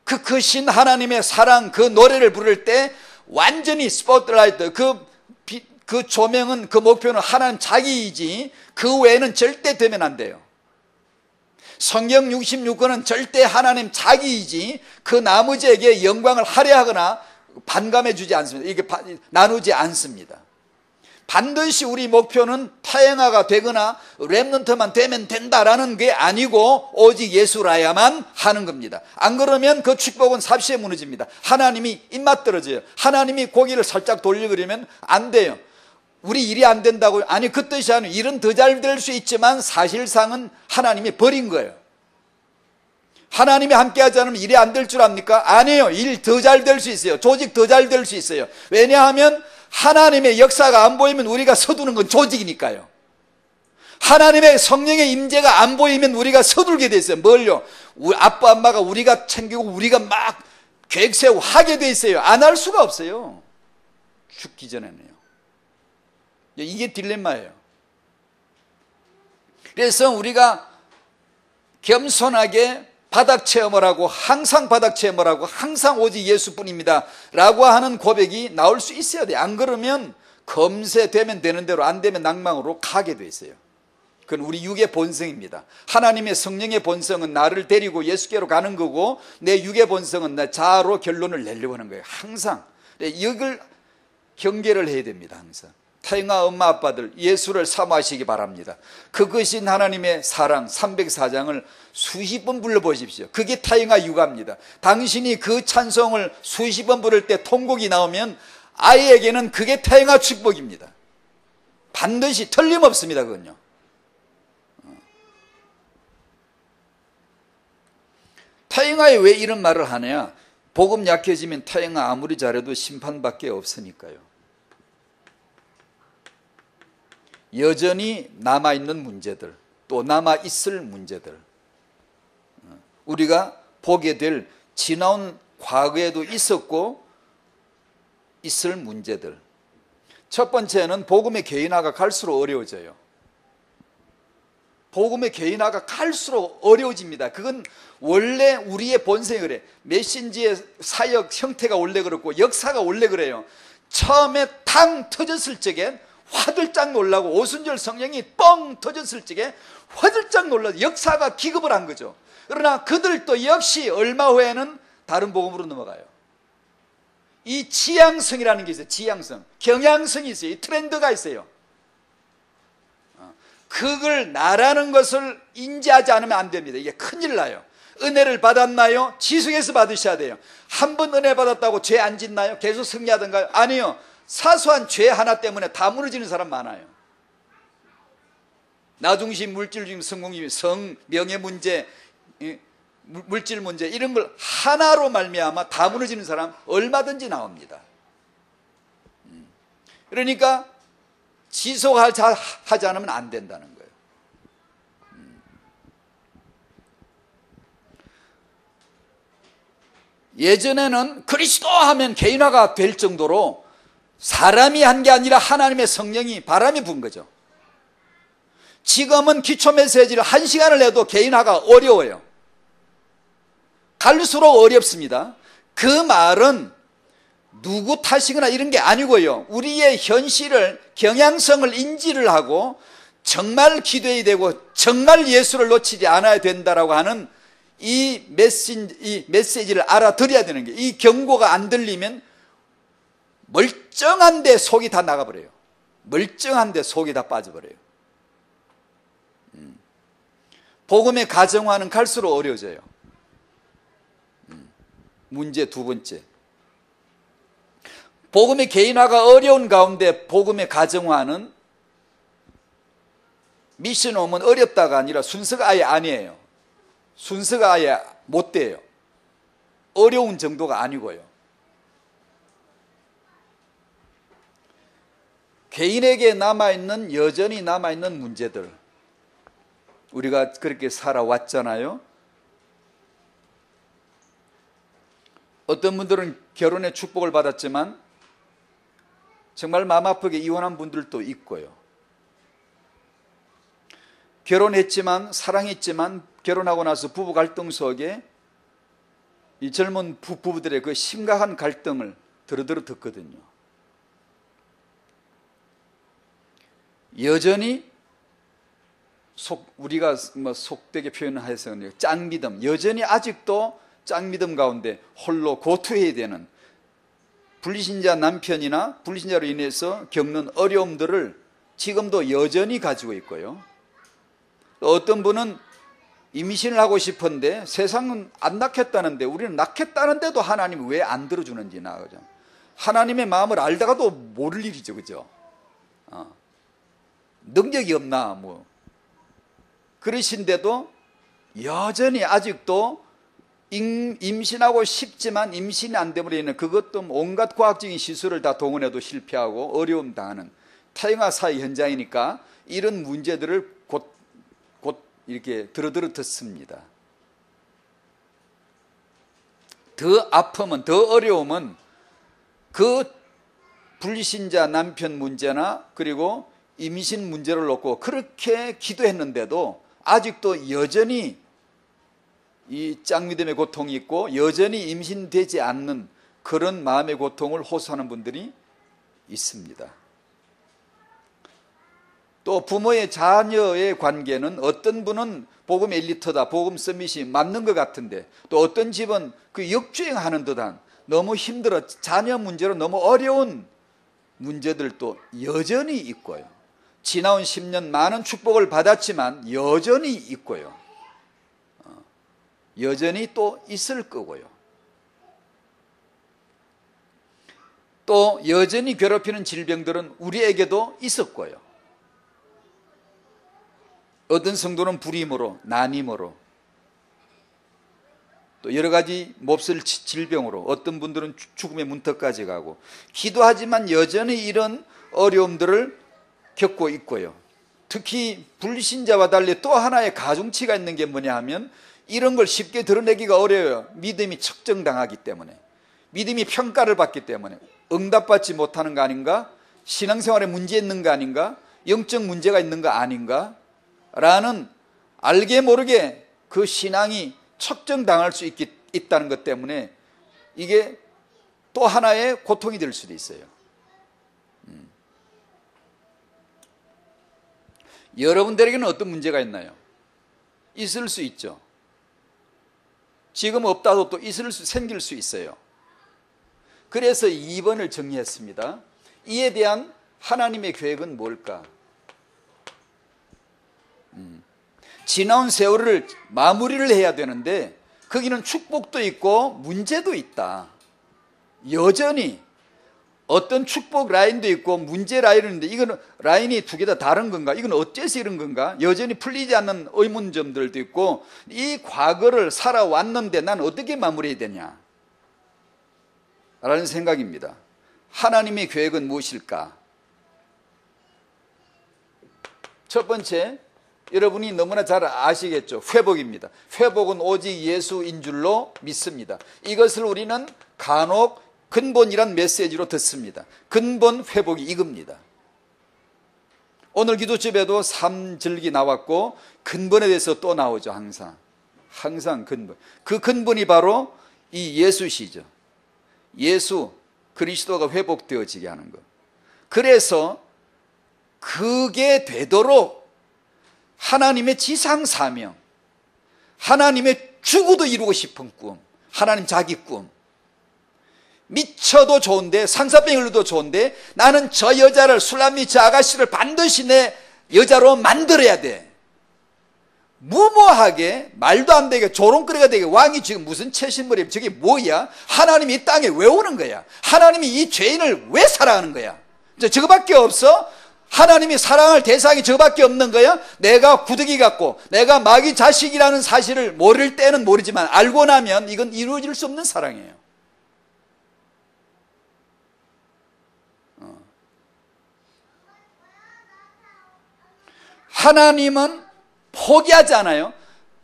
그 크신 하나님의 사랑, 그 노래를 부를 때 완전히 스포트라이트, 그 조명은, 그 목표는 하나님 자기이지 그 외에는 절대 되면 안 돼요. 성경 66권은 절대 하나님 자기이지 그 나머지에게 영광을 할애하거나 반감해 주지 않습니다. 이게 나누지 않습니다. 반드시 우리 목표는 타행아가 되거나 렘넌트만 되면 된다라는 게 아니고 오직 예수라야만 하는 겁니다. 안 그러면 그 축복은 삽시에 무너집니다. 하나님이 입맛 떨어져요. 하나님이 고기를 살짝 돌리려면 안 돼요. 우리 일이 안 된다고요? 아니, 그 뜻이 아니에요. 일은 더 잘 될 수 있지만 사실상은 하나님이 버린 거예요. 하나님이 함께 하지 않으면 일이 안 될 줄 압니까? 아니에요. 일 더 잘 될 수 있어요. 조직 더 잘 될 수 있어요. 왜냐하면 하나님의 역사가 안 보이면 우리가 서두는 건 조직이니까요. 하나님의 성령의 임재가 안 보이면 우리가 서둘게 돼 있어요. 뭘요? 아빠 엄마가 우리가 챙기고 우리가 막 계획 세우고 하게 돼 있어요. 안 할 수가 없어요. 죽기 전에는요. 이게 딜레마예요. 그래서 우리가 겸손하게 바닥 체험을 하고 항상 바닥 체험을 하고 항상 오직 예수뿐입니다 라고 하는 고백이 나올 수 있어야 돼요. 안 그러면 검세 되면 되는 대로 안 되면 낭망으로 가게 돼 있어요. 그건 우리 육의 본성입니다. 하나님의 성령의 본성은 나를 데리고 예수께로 가는 거고 내 육의 본성은 나 자아로 결론을 내려고 하는 거예요. 항상. 이걸 경계를 해야 됩니다. 항상. 타영아 엄마 아빠들 예수를 사모하시기 바랍니다. 그것인 하나님의 사랑 304장을 수십 번 불러보십시오. 그게 타영아 육아입니다. 당신이 그 찬송을 수십 번 부를 때 통곡이 나오면 아이에게는 그게 타영아 축복입니다. 반드시 틀림없습니다. 그건요. 타영아에 왜 이런 말을 하냐? 복음 약해지면 타영아 아무리 잘해도 심판밖에 없으니까요. 여전히 남아있는 문제들, 또 남아있을 문제들, 우리가 보게 될 지나온 과거에도 있었고 있을 문제들. 첫 번째는 복음의 개인화가 갈수록 어려워져요. 복음의 개인화가 갈수록 어려워집니다. 그건 원래 우리의 본성이 그래. 메신지의 사역 형태가 원래 그렇고 역사가 원래 그래요. 처음에 탕 터졌을 적엔 화들짝 놀라고 오순절 성령이 뻥 터졌을 적에 화들짝 놀라서 역사가 기급을 한 거죠. 그러나 그들도 역시 얼마 후에는 다른 복음으로 넘어가요. 이 지향성이라는 게 있어요. 지향성, 경향성이 있어요. 이 트렌드가 있어요. 그걸 나라는 것을 인지하지 않으면 안 됩니다. 이게 큰일 나요. 은혜를 받았나요? 지속해서 받으셔야 돼요. 한 번 은혜 받았다고 죄 안 짓나요? 계속 승리하던가요? 아니요. 사소한 죄 하나 때문에 다 무너지는 사람 많아요. 나중심, 물질중심, 성공심, 성, 명예 문제, 물질 문제 이런 걸 하나로 말미암아 다 무너지는 사람 얼마든지 나옵니다. 그러니까 지속하지 않으면 안 된다는 거예요. 예전에는 그리스도 하면 개인화가 될 정도로 사람이 한 게 아니라 하나님의 성령이 바람이 분 거죠. 지금은 기초 메시지를 1시간을 해도 개인화가 어려워요. 갈수록 어렵습니다. 그 말은 누구 탓이거나 이런 게 아니고요. 우리의 현실을, 경향성을 인지를 하고 정말 기도해야 되고 정말 예수를 놓치지 않아야 된다라고 하는 이 메시지를 알아들어야 되는 게, 이 경고가 안 들리면 멀쩡한데 속이 다 나가버려요. 멀쩡한데 속이 다 빠져버려요. 복음의 가정화는 갈수록 어려워져요. 문제 두 번째, 복음의 개인화가 어려운 가운데 복음의 가정화는 미션 오면 어렵다가 아니라 순서가 아예 아니에요. 순서가 아예 못 돼요. 어려운 정도가 아니고요. 개인에게 남아있는, 여전히 남아있는 문제들, 우리가 그렇게 살아왔잖아요. 어떤 분들은 결혼의 축복을 받았지만 정말 마음 아프게 이혼한 분들도 있고요. 결혼했지만, 사랑했지만 결혼하고 나서 부부 갈등 속에 이 젊은 부부들의 그 심각한 갈등을 드러들어 듣거든요. 여전히 우리가 속되게 표현해서 짱믿음, 여전히 아직도 짱믿음 가운데 홀로 고투해야 되는 불신자 남편이나 불신자로 인해서 겪는 어려움들을 지금도 여전히 가지고 있고요. 어떤 분은 임신을 하고 싶은데 세상은 안 낳겠다는데 우리는 낳겠다는데도 하나님이 왜 안 들어주는지 나그죠. 하나님의 마음을 알다가도 모를 일이죠, 그죠? 능력이 없나 뭐 그러신데도 여전히 아직도 임신하고 싶지만 임신이 안 되므로 그것도 온갖 과학적인 시술을 다 동원해도 실패하고 어려움 당하는 타형아 사회 현장이니까 이런 문제들을 곧 이렇게 들어 듣습니다. 더 아픔은, 더 어려움은 그 불신자 남편 문제나 그리고 임신 문제를 놓고 그렇게 기도했는데도 아직도 여전히 이 짱믿음의 고통이 있고 여전히 임신되지 않는 그런 마음의 고통을 호소하는 분들이 있습니다. 또 부모의 자녀의 관계는 어떤 분은 복음 엘리트다, 복음 서밋이 맞는 것 같은데 또 어떤 집은 그 역주행하는 듯한 너무 힘들어 자녀 문제로 너무 어려운 문제들도 여전히 있고요. 지나온 10년 많은 축복을 받았지만 여전히 있고요. 여전히 또 있을 거고요. 또 여전히 괴롭히는 질병들은 우리에게도 있었고요. 어떤 성도는 불임으로, 난임으로, 또 여러 가지 몹쓸 질병으로, 어떤 분들은 죽음의 문턱까지 가고, 기도하지만 여전히 이런 어려움들을 겪고 있고요. 특히 불신자와 달리 또 하나의 가중치가 있는 게 뭐냐 하면 이런 걸 쉽게 드러내기가 어려워요. 믿음이 측정당하기 때문에, 믿음이 평가를 받기 때문에 응답받지 못하는 거 아닌가? 신앙생활에 문제 있는 거 아닌가? 영적 문제가 있는 거 아닌가? 라는 알게 모르게 그 신앙이 측정당할 수 있다는 것 때문에 이게 또 하나의 고통이 될 수도 있어요. 여러분들에게는 어떤 문제가 있나요? 있을 수 있죠. 지금 없다도 또 생길 수 있어요. 그래서 2번을 정리했습니다. 이에 대한 하나님의 계획은 뭘까? 지나온 세월을 마무리를 해야 되는데 거기는 축복도 있고 문제도 있다. 여전히 어떤 축복 라인도 있고 문제 라인도 있는데 이거는 라인이 두 개 다 다른 건가? 이건 어째서 이런 건가? 여전히 풀리지 않는 의문점들도 있고 이 과거를 살아왔는데 난 어떻게 마무리해야 되냐? 라는 생각입니다. 하나님의 계획은 무엇일까? 첫 번째, 여러분이 너무나 잘 아시겠죠. 회복입니다. 회복은 오직 예수인 줄로 믿습니다. 이것을 우리는 간혹 근본이란 메시지로 듣습니다. 근본 회복이 이겁니다. 오늘 기도집에도 3절기 나왔고 근본에 대해서 또 나오죠. 항상 근본. 그 근본이 바로 이 예수시죠. 예수 그리스도가 회복되어지게 하는 것. 그래서 그게 되도록 하나님의 지상사명, 하나님의 죽어도 이루고 싶은 꿈, 하나님 자기 꿈, 미쳐도 좋은데 상사병이 흘러도 좋은데 나는 저 여자를 술람미 저 아가씨를 반드시 내 여자로 만들어야 돼. 무모하게 말도 안 되게 조롱거리가 되게 왕이 지금 무슨 채신머리 저게 뭐야? 하나님이 이 땅에 왜 오는 거야? 하나님이 이 죄인을 왜 사랑하는 거야? 저거밖에 없어? 하나님이 사랑할 대상이 저밖에 없는 거야? 내가 구더기 같고 내가 마귀 자식이라는 사실을 모를 때는 모르지만 알고 나면 이건 이루어질 수 없는 사랑이에요. 하나님은 포기하지 않아요.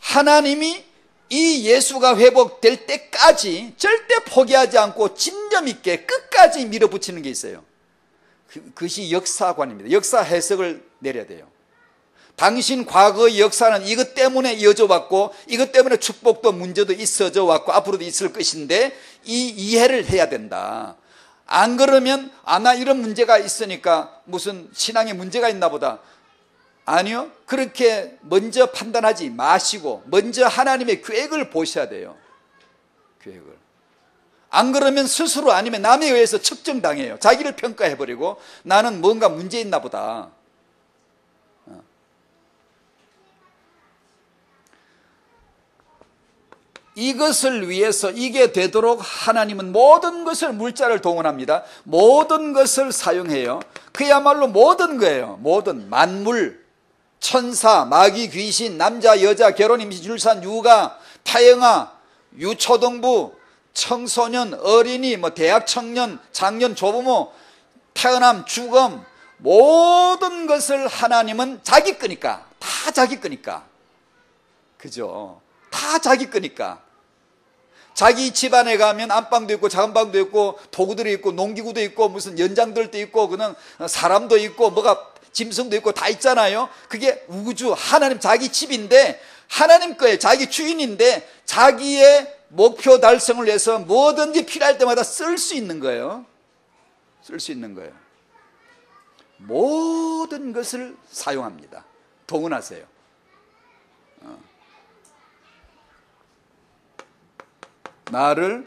하나님이 이 예수가 회복될 때까지 절대 포기하지 않고 집념 있게 끝까지 밀어붙이는 게 있어요. 그것이 역사관입니다. 역사 해석을 내려야 돼요. 당신 과거의 역사는 이것 때문에 이어져 왔고 이것 때문에 축복도 문제도 있어져 왔고 앞으로도 있을 것인데 이 이해를 해야 된다. 안 그러면 나 이런 문제가 있으니까 무슨 신앙에 문제가 있나 보다. 아니요. 그렇게 먼저 판단하지 마시고 먼저 하나님의 계획을 보셔야 돼요. 계획을. 안 그러면 스스로 아니면 남에 의해서 측정당해요. 자기를 평가해버리고 나는 뭔가 문제 있나 보다. 이것을 위해서 이게 되도록 하나님은 모든 것을 물자를 동원합니다. 모든 것을 사용해요. 그야말로 모든 거예요. 모든 만물, 천사, 마귀, 귀신, 남자, 여자, 결혼, 임신, 출산, 육아, 타영아, 유초등부, 청소년, 어린이, 대학 청년, 장년, 조부모, 태어남, 죽음, 모든 것을 하나님은 자기 거니까, 다 자기 거니까. 그죠? 다 자기 거니까. 자기 집안에 가면 안방도 있고 작은방도 있고 도구들이 있고 농기구도 있고 무슨 연장들도 있고 그냥 사람도 있고 뭐가 짐승도 있고 다 있잖아요. 그게 우주 하나님 자기 집인데 하나님 거에 자기 주인인데 자기의 목표 달성을 위해서 뭐든지 필요할 때마다 쓸 수 있는 거예요. 쓸 수 있는 거예요. 모든 것을 사용합니다. 동원하세요. 나를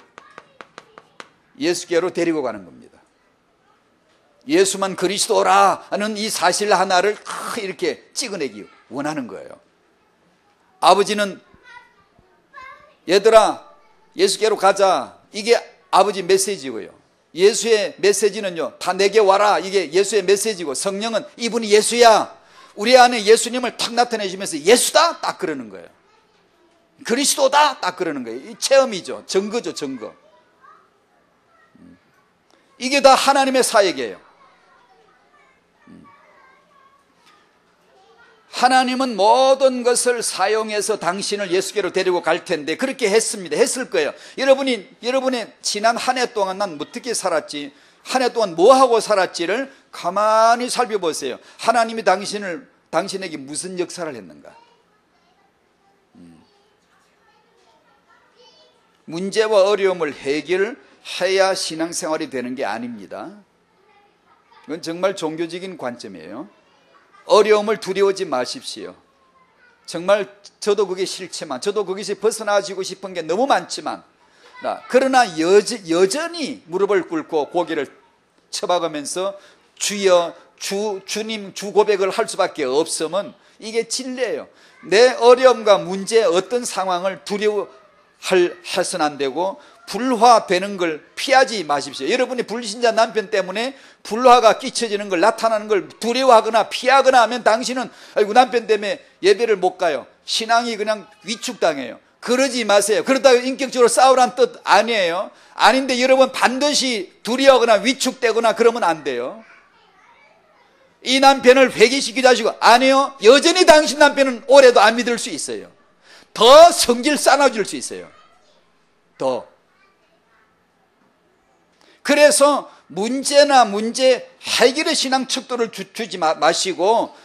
예수께로 데리고 가는 겁니다. 예수만 그리스도라 하는 이 사실 하나를 이렇게 찍어내기 원하는 거예요. 아버지는 얘들아 예수께로 가자. 이게 아버지 메시지고요. 예수의 메시지는요. 다 내게 와라. 이게 예수의 메시지고 성령은 이분이 예수야. 우리 안에 예수님을 탁 나타내시면서 예수다 딱 그러는 거예요. 그리스도다 딱 그러는 거예요. 이 체험이죠. 증거죠. 증거. 이게 다 하나님의 사역이에요. 하나님은 모든 것을 사용해서 당신을 예수께로 데리고 갈 텐데 그렇게 했습니다. 했을 거예요. 여러분의 지난 한 해 동안 난 어떻게 살았지, 한 해 동안 뭐 하고 살았지를 가만히 살펴보세요. 하나님이 당신에게 무슨 역사를 했는가. 문제와 어려움을 해결해야 신앙생활이 되는 게 아닙니다. 이건 정말 종교적인 관점이에요. 어려움을 두려워하지 마십시오. 정말 저도 그게 싫지만, 저도 거기서 벗어나지고 싶은 게 너무 많지만, 그러나 여전히 무릎을 꿇고 고개를 쳐박으면서 주여, 주님, 주 고백을 할 수밖에 없으면 이게 진리예요. 내 어려움과 문제, 어떤 상황을 해서는 안 되고 불화되는 걸 피하지 마십시오. 여러분이 불신자 남편 때문에 불화가 끼쳐지는 걸, 나타나는 걸 두려워하거나 피하거나 하면 당신은 아이고 남편 때문에 예배를 못 가요. 신앙이 그냥 위축당해요. 그러지 마세요. 그러다가 인격적으로 싸우라는 뜻 아니에요. 아닌데 여러분 반드시 두려워하거나 위축되거나 그러면 안 돼요. 이 남편을 회개시키자 하시고 아니요. 여전히 당신 남편은 올해도 안 믿을 수 있어요. 더 성질 쌓아줄 수 있어요. 더. 그래서 문제나 문제 해결의 신앙 척도를 주지 마시고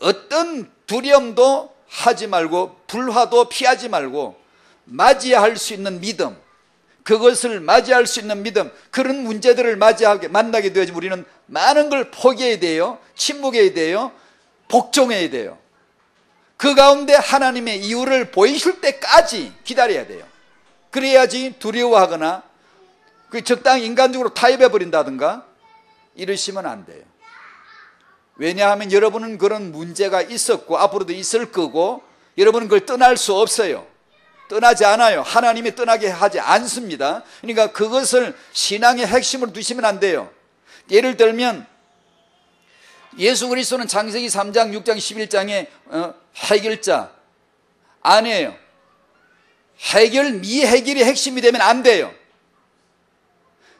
어떤 두려움도 하지 말고 불화도 피하지 말고 맞이할 수 있는 믿음, 그것을 맞이할 수 있는 믿음, 그런 문제들을 만나게 되어지면 우리는 많은 걸 포기해야 돼요. 침묵해야 돼요. 복종해야 돼요. 그 가운데 하나님의 이유를 보이실 때까지 기다려야 돼요. 그래야지 두려워하거나 적당히 인간적으로 타협해버린다든가 이러시면 안 돼요. 왜냐하면 여러분은 그런 문제가 있었고 앞으로도 있을 거고 여러분은 그걸 떠날 수 없어요. 떠나지 않아요. 하나님이 떠나게 하지 않습니다. 그러니까 그것을 신앙의 핵심으로 두시면 안 돼요. 예를 들면 예수 그리스도는 창세기 3장, 6장, 11장에 해결자 아니에요. 미해결이 핵심이 되면 안 돼요.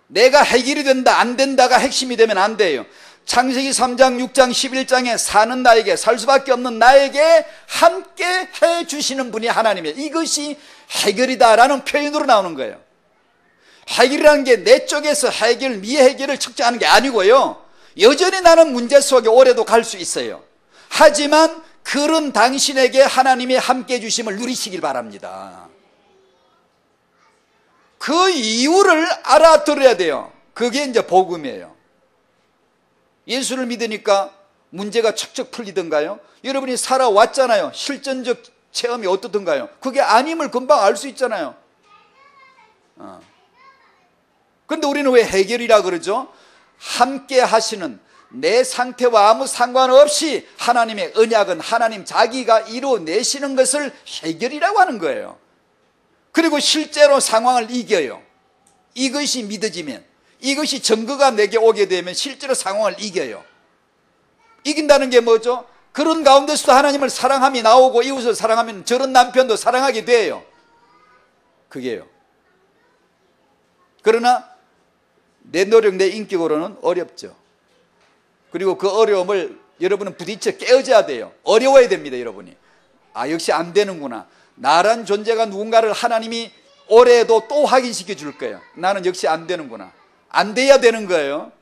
내가 해결이 된다, 안 된다가 핵심이 되면 안 돼요. 창세기 3장, 6장, 11장에 사는 나에게, 살 수밖에 없는 나에게 함께 해주시는 분이 하나님이에요. 이것이 해결이다라는 표현으로 나오는 거예요. 해결이라는 게 내 쪽에서 미해결을 측정하는 게 아니고요. 여전히 나는 문제 속에 올해도 갈 수 있어요. 하지만 그런 당신에게 하나님의 함께해 주심을 누리시길 바랍니다. 그 이유를 알아들어야 돼요. 그게 이제 복음이에요. 예수를 믿으니까 문제가 척척 풀리던가요? 여러분이 살아왔잖아요. 실전적 체험이 어떻던가요? 그게 아님을 금방 알 수 있잖아요. 그런데 우리는 왜 해결이라 그러죠? 함께 하시는, 내 상태와 아무 상관없이 하나님의 언약은 하나님 자기가 이루어내시는 것을 해결이라고 하는 거예요. 그리고 실제로 상황을 이겨요. 이것이 믿어지면, 이것이 증거가 내게 오게 되면 실제로 상황을 이겨요. 이긴다는 게 뭐죠? 그런 가운데서도 하나님을 사랑함이 나오고 이웃을 사랑하면 저런 남편도 사랑하게 돼요. 그게요. 그러나 내 노력, 내 인격으로는 어렵죠. 그리고 그 어려움을 여러분은 부딪혀 깨어져야 돼요. 어려워야 됩니다, 여러분이. 아, 역시 안 되는구나. 나란 존재가 누군가를 하나님이 올해도 또 확인시켜 줄 거예요. 나는 역시 안 되는구나. 안 돼야 되는 거예요.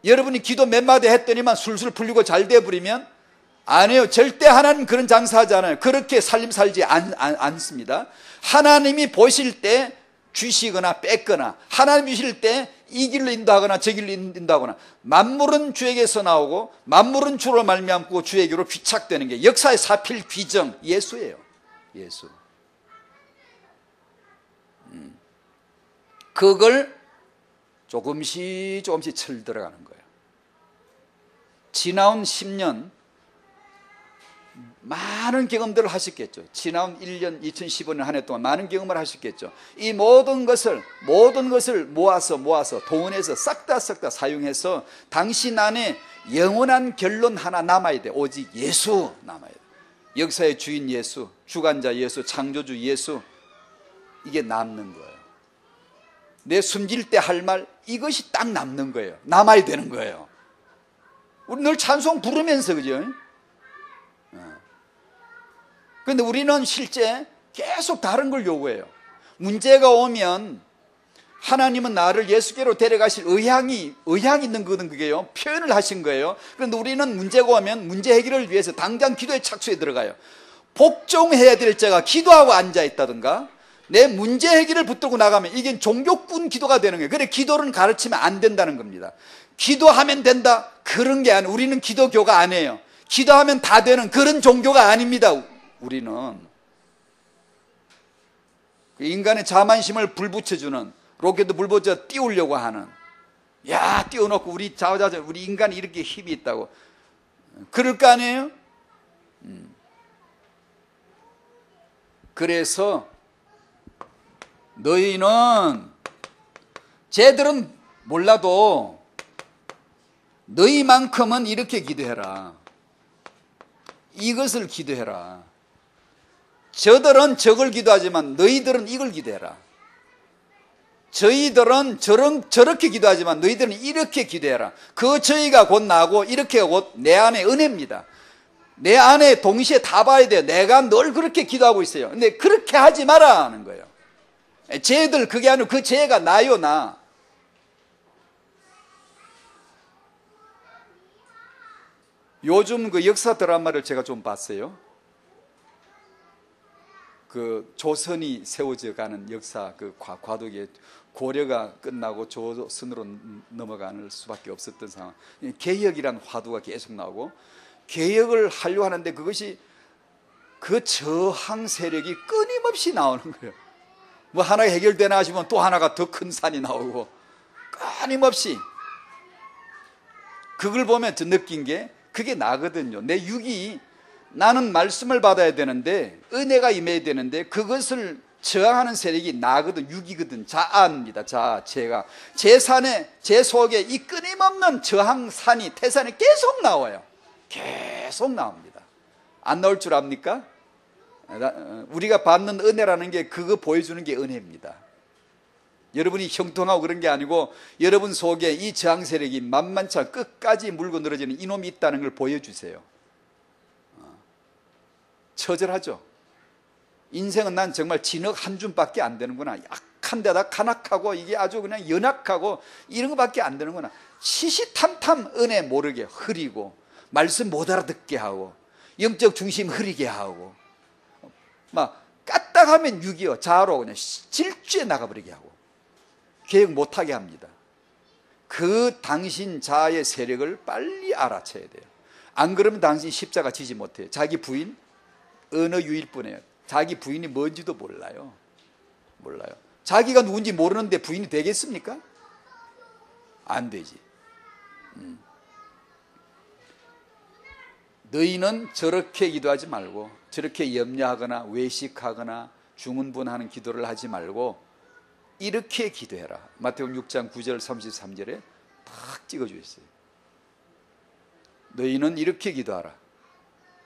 여러분이 기도 몇 마디 했더니만 술술 풀리고 잘 돼버리면 안 해요. 절대 하나님 그런 장사하지 않아요. 그렇게 살림 살지 않습니다. 하나님이 보실 때 주시거나 뺏거나, 하나님이 주실 때 이 길로 인도하거나 저 길로 인도하거나, 만물은 주에게서 나오고 만물은 주로 말미암고 주에게로 귀착되는 게 역사의 사필 귀정 예수예요. 예수. 그걸 조금씩 철 들어가는 거예요. 지나온 10년 많은 경험들을 하셨겠죠. 지나온 1년 2015년 한 해 동안 많은 경험을 하셨겠죠. 이 모든 것을 모아서 동원해서 싹 다 사용해서 당신 안에 영원한 결론 하나 남아야 돼. 오직 예수 남아야 돼. 역사의 주인 예수, 주관자 예수, 창조주 예수, 이게 남는 거예요. 내 숨질 때 할 말, 이것이 딱 남는 거예요. 남아야 되는 거예요. 우리 늘 찬송 부르면서, 그죠? 그런데 우리는 실제 계속 다른 걸 요구해요. 문제가 오면 하나님은 나를 예수께로 데려가실 의향이 있는 거거든, 그게요. 표현을 하신 거예요. 그런데 우리는 문제가 오면 문제 해결을 위해서 당장 기도의 착수에 들어가요. 복종해야 될 자가 기도하고 앉아있다든가, 내 문제 해결을 붙들고 나가면 이게 종교꾼 기도가 되는 거예요. 그래, 기도는 가르치면 안 된다는 겁니다. 기도하면 된다, 그런 게 아니에요. 우리는 기도교가 아니에요. 기도하면 다 되는 그런 종교가 아닙니다. 우리는 인간의 자만심을 불붙여주는, 로켓도 불 붙여 띄우려고 하는, 야, 띄워놓고 우리 자화자재, 우리 인간이 이렇게 힘이 있다고 그럴 거 아니에요? 그래서 너희는, 쟤들은 몰라도 너희만큼은 이렇게 기도해라. 이것을 기도해라. 저들은 저걸 기도하지만 너희들은 이걸 기도해라. 저희들은 저렇게 기도하지만 너희들은 이렇게 기도해라. 그 저희가 곧 나고 이렇게 곧 내 안에 은혜입니다. 내 안에 동시에 다 봐야 돼요. 내가 늘 그렇게 기도하고 있어요. 근데 그렇게 하지 마라 하는 거예요. 쟤들 그게 아니고 그 쟤가 나요, 나. 요즘 그 역사 드라마를 제가 좀 봤어요. 그 조선이 세워져 가는 역사, 그 과도기에 고려가 끝나고 조선으로 넘어가는 수밖에 없었던 상황. 개혁이란 화두가 계속 나오고, 개혁을 하려고 하는데 그것이, 그 저항 세력이 끊임없이 나오는 거예요. 뭐 하나가 해결되나 하시면 또 하나가 더 큰 산이 나오고, 끊임없이. 그걸 보면 저 느낀 게, 그게 나거든요. 내 육이, 나는 말씀을 받아야 되는데, 은혜가 임해야 되는데, 그것을 저항하는 세력이 나거든, 육이거든. 자아입니다. 자아, 제가. 제 산에, 제 속에 이 끊임없는 저항산이, 태산이 계속 나와요. 계속 나옵니다. 안 나올 줄 압니까? 우리가 받는 은혜라는 게 그거 보여주는 게 은혜입니다. 여러분이 형통하고 그런 게 아니고, 여러분 속에 이 저항 세력이 만만치 않게 끝까지 물고 늘어지는 이놈이 있다는 걸 보여주세요. 처절하죠. 인생은 난 정말 진흙 한 줌밖에 안 되는구나. 약한 데다 간악하고, 이게 아주 그냥 연약하고 이런 것밖에 안 되는구나. 시시탐탐 은혜 모르게 흐리고, 말씀 못 알아듣게 하고, 영적 중심 흐리게 하고, 막 까딱하면 6.25 자로 그냥 질주해 나가버리게 하고, 개혁 못하게 합니다. 그 당신 자아의 세력을 빨리 알아채야 돼요. 안 그러면 당신 십자가 지지 못해요. 자기 부인 어느 유일뿐이에요. 자기 부인이 뭔지도 몰라요. 자기가 누군지 모르는데 부인이 되겠습니까? 안 되지. 너희는 저렇게 기도하지 말고, 저렇게 염려하거나 외식하거나 중언부언하는 기도를 하지 말고 이렇게 기도해라. 마태복음 6장 9절 33절에 딱 찍어주셨어요. 너희는 이렇게 기도하라.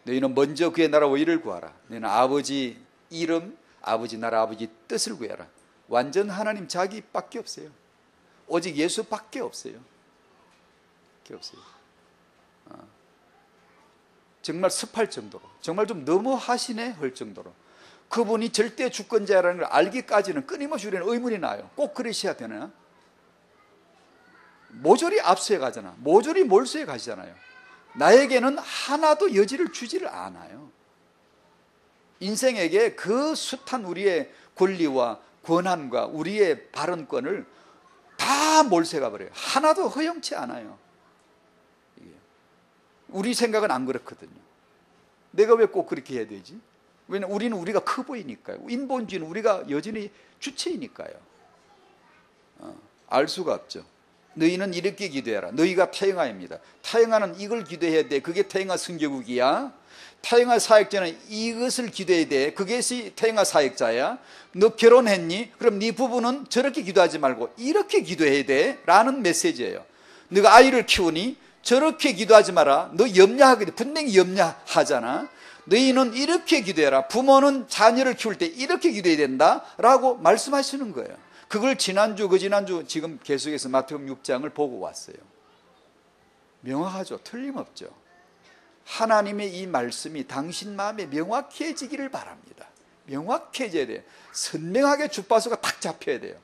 너희는 먼저 그의 나라와 의를 구하라. 너희는 아버지 이름, 아버지 나라, 아버지 뜻을 구해라. 완전 하나님 자기밖에 없어요. 오직 예수밖에 없어요. 정말 습할 정도로, 정말 좀 너무 하시네 할 정도로, 그분이 절대 주권자라는 걸 알기까지는 끊임없이 우리는 의문이 나요. 꼭 그러셔야 되나? 모조리 앞서에 가잖아. 모조리 몰수에 가시잖아요. 나에게는 하나도 여지를 주지를 않아요. 인생에게 그 숱한 우리의 권리와 권한과 우리의 발언권을 다 몰수해 가버려요. 하나도 허용치 않아요. 우리 생각은 안 그렇거든요. 내가 왜 꼭 그렇게 해야 되지? 왜냐하면 우리는 우리가 커 보이니까요. 인본주의는 우리가 여전히 주체이니까요. 알 수가 없죠. 너희는 이렇게 기도해라. 너희가 태영아입니다. 태영아는 이걸 기도해야 돼. 그게 태영아 성교국이야. 태영아 사역자는 이것을 기도해야 돼. 그것이 태영아 사역자야. 너 결혼했니? 그럼 네 부부는 저렇게 기도하지 말고 이렇게 기도해야 돼 라는 메시지예요. 너가 아이를 키우니? 저렇게 기도하지 마라. 너 염려하게 돼. 분명히 염려하잖아. 너희는 이렇게 기도해라. 부모는 자녀를 키울 때 이렇게 기도해야 된다 라고 말씀하시는 거예요. 그걸 지난주 그지난주 지금 계속해서 마태복음 6장을 보고 왔어요. 명확하죠. 틀림없죠. 하나님의 이 말씀이 당신 마음에 명확해지기를 바랍니다. 명확해져야 돼요. 선명하게 주파수가 딱 잡혀야 돼요.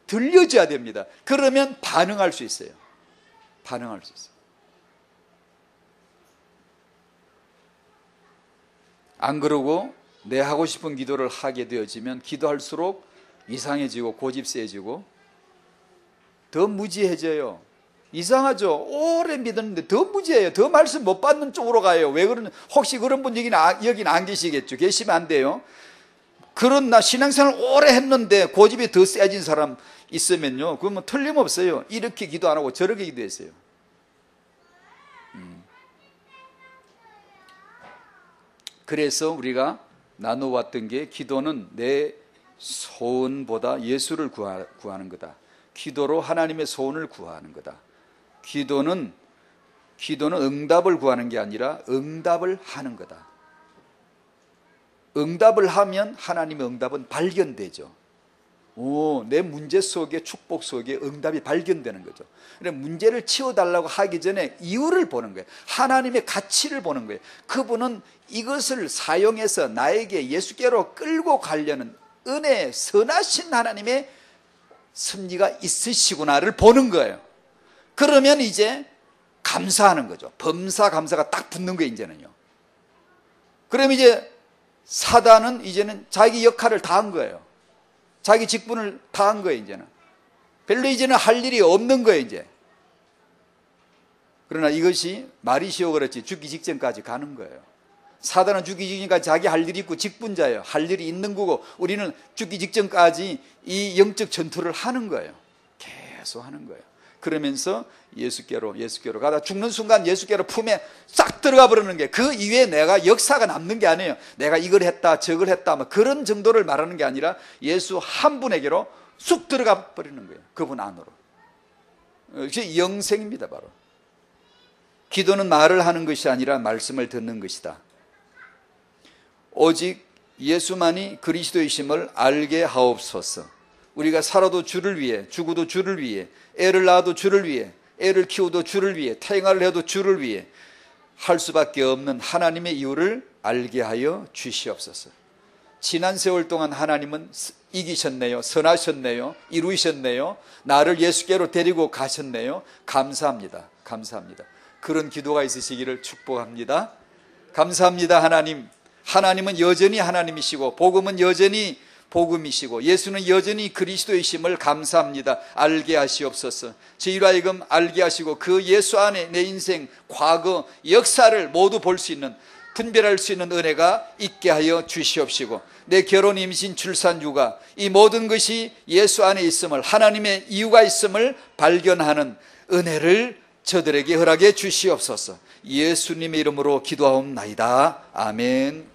들려져야 됩니다. 그러면 반응할 수 있어요. 반응할 수 있어요. 안 그러고 내 하고 싶은 기도를 하게 되어지면 기도할수록 이상해지고 고집세지고 더 무지해져요. 이상하죠. 오래 믿었는데 더 무지해요. 더 말씀 못 받는 쪽으로 가요. 왜 그러냐? 혹시 그런 분 여기는 안 계시겠죠. 계시면 안 돼요. 그런 나 신앙생활 오래 했는데 고집이 더 세진 사람 있으면요, 그러면 틀림없어요. 이렇게 기도 안 하고 저렇게 기도했어요. 그래서 우리가 나눠왔던 게 기도는 내 소원보다 예수를 구하는 거다. 기도로 하나님의 소원을 구하는 거다. 기도는 응답을 구하는 게 아니라 응답을 하는 거다. 응답을 하면 하나님의 응답은 발견되죠. 내 문제 속에, 축복 속에 응답이 발견되는 거죠. 그래서 문제를 치워달라고 하기 전에 이유를 보는 거예요. 하나님의 가치를 보는 거예요. 그분은 이것을 사용해서 나에게 예수께로 끌고 가려는 은혜, 선하신 하나님의 섭리가 있으시구나를 보는 거예요. 그러면 이제 감사하는 거죠. 범사 감사가 딱 붙는 거예요. 이제는요. 그럼 이제 사단은 이제는 자기 역할을 다 한 거예요. 자기 직분을 다 한 거예요. 이제는 별로 이제는 할 일이 없는 거예요. 이제. 그러나 이것이 말이 쉬워 그렇지 죽기 직전까지 가는 거예요. 사단은 죽기 직전까지 자기 할 일이 있고 직분자예요. 할 일이 있는 거고, 우리는 죽기 직전까지 이 영적 전투를 하는 거예요. 계속 하는 거예요. 그러면서 예수께로 가다 죽는 순간 예수께로 품에 싹 들어가 버리는 게, 그 이후에 내가 역사가 남는 게 아니에요. 내가 이걸 했다 저걸 했다 뭐 그런 정도를 말하는 게 아니라 예수 한 분에게로 쑥 들어가 버리는 거예요. 그분 안으로. 그게 영생입니다. 바로. 기도는 말을 하는 것이 아니라 말씀을 듣는 것이다. 오직 예수만이 그리스도이심을 알게 하옵소서. 우리가 살아도 주를 위해, 죽어도 주를 위해, 애를 낳아도 주를 위해, 애를 키워도 주를 위해, 태영아를 해도 주를 위해 할 수밖에 없는 하나님의 이유를 알게 하여 주시옵소서. 지난 세월 동안 하나님은 이기셨네요. 선하셨네요. 이루셨네요. 나를 예수께로 데리고 가셨네요. 감사합니다. 감사합니다. 그런 기도가 있으시기를 축복합니다. 감사합니다. 하나님. 하나님은 여전히 하나님이시고 복음은 여전히 복음이시고 예수는 여전히 그리스도이심을 감사합니다. 알게 하시옵소서. 저희로 하여금 알게 하시고 그 예수 안에 내 인생, 과거, 역사를 모두 볼 수 있는, 분별할 수 있는 은혜가 있게 하여 주시옵시고 내 결혼, 임신, 출산, 육아 이 모든 것이 예수 안에 있음을, 하나님의 이유가 있음을 발견하는 은혜를 저들에게 허락해 주시옵소서. 예수님의 이름으로 기도하옵나이다. 아멘.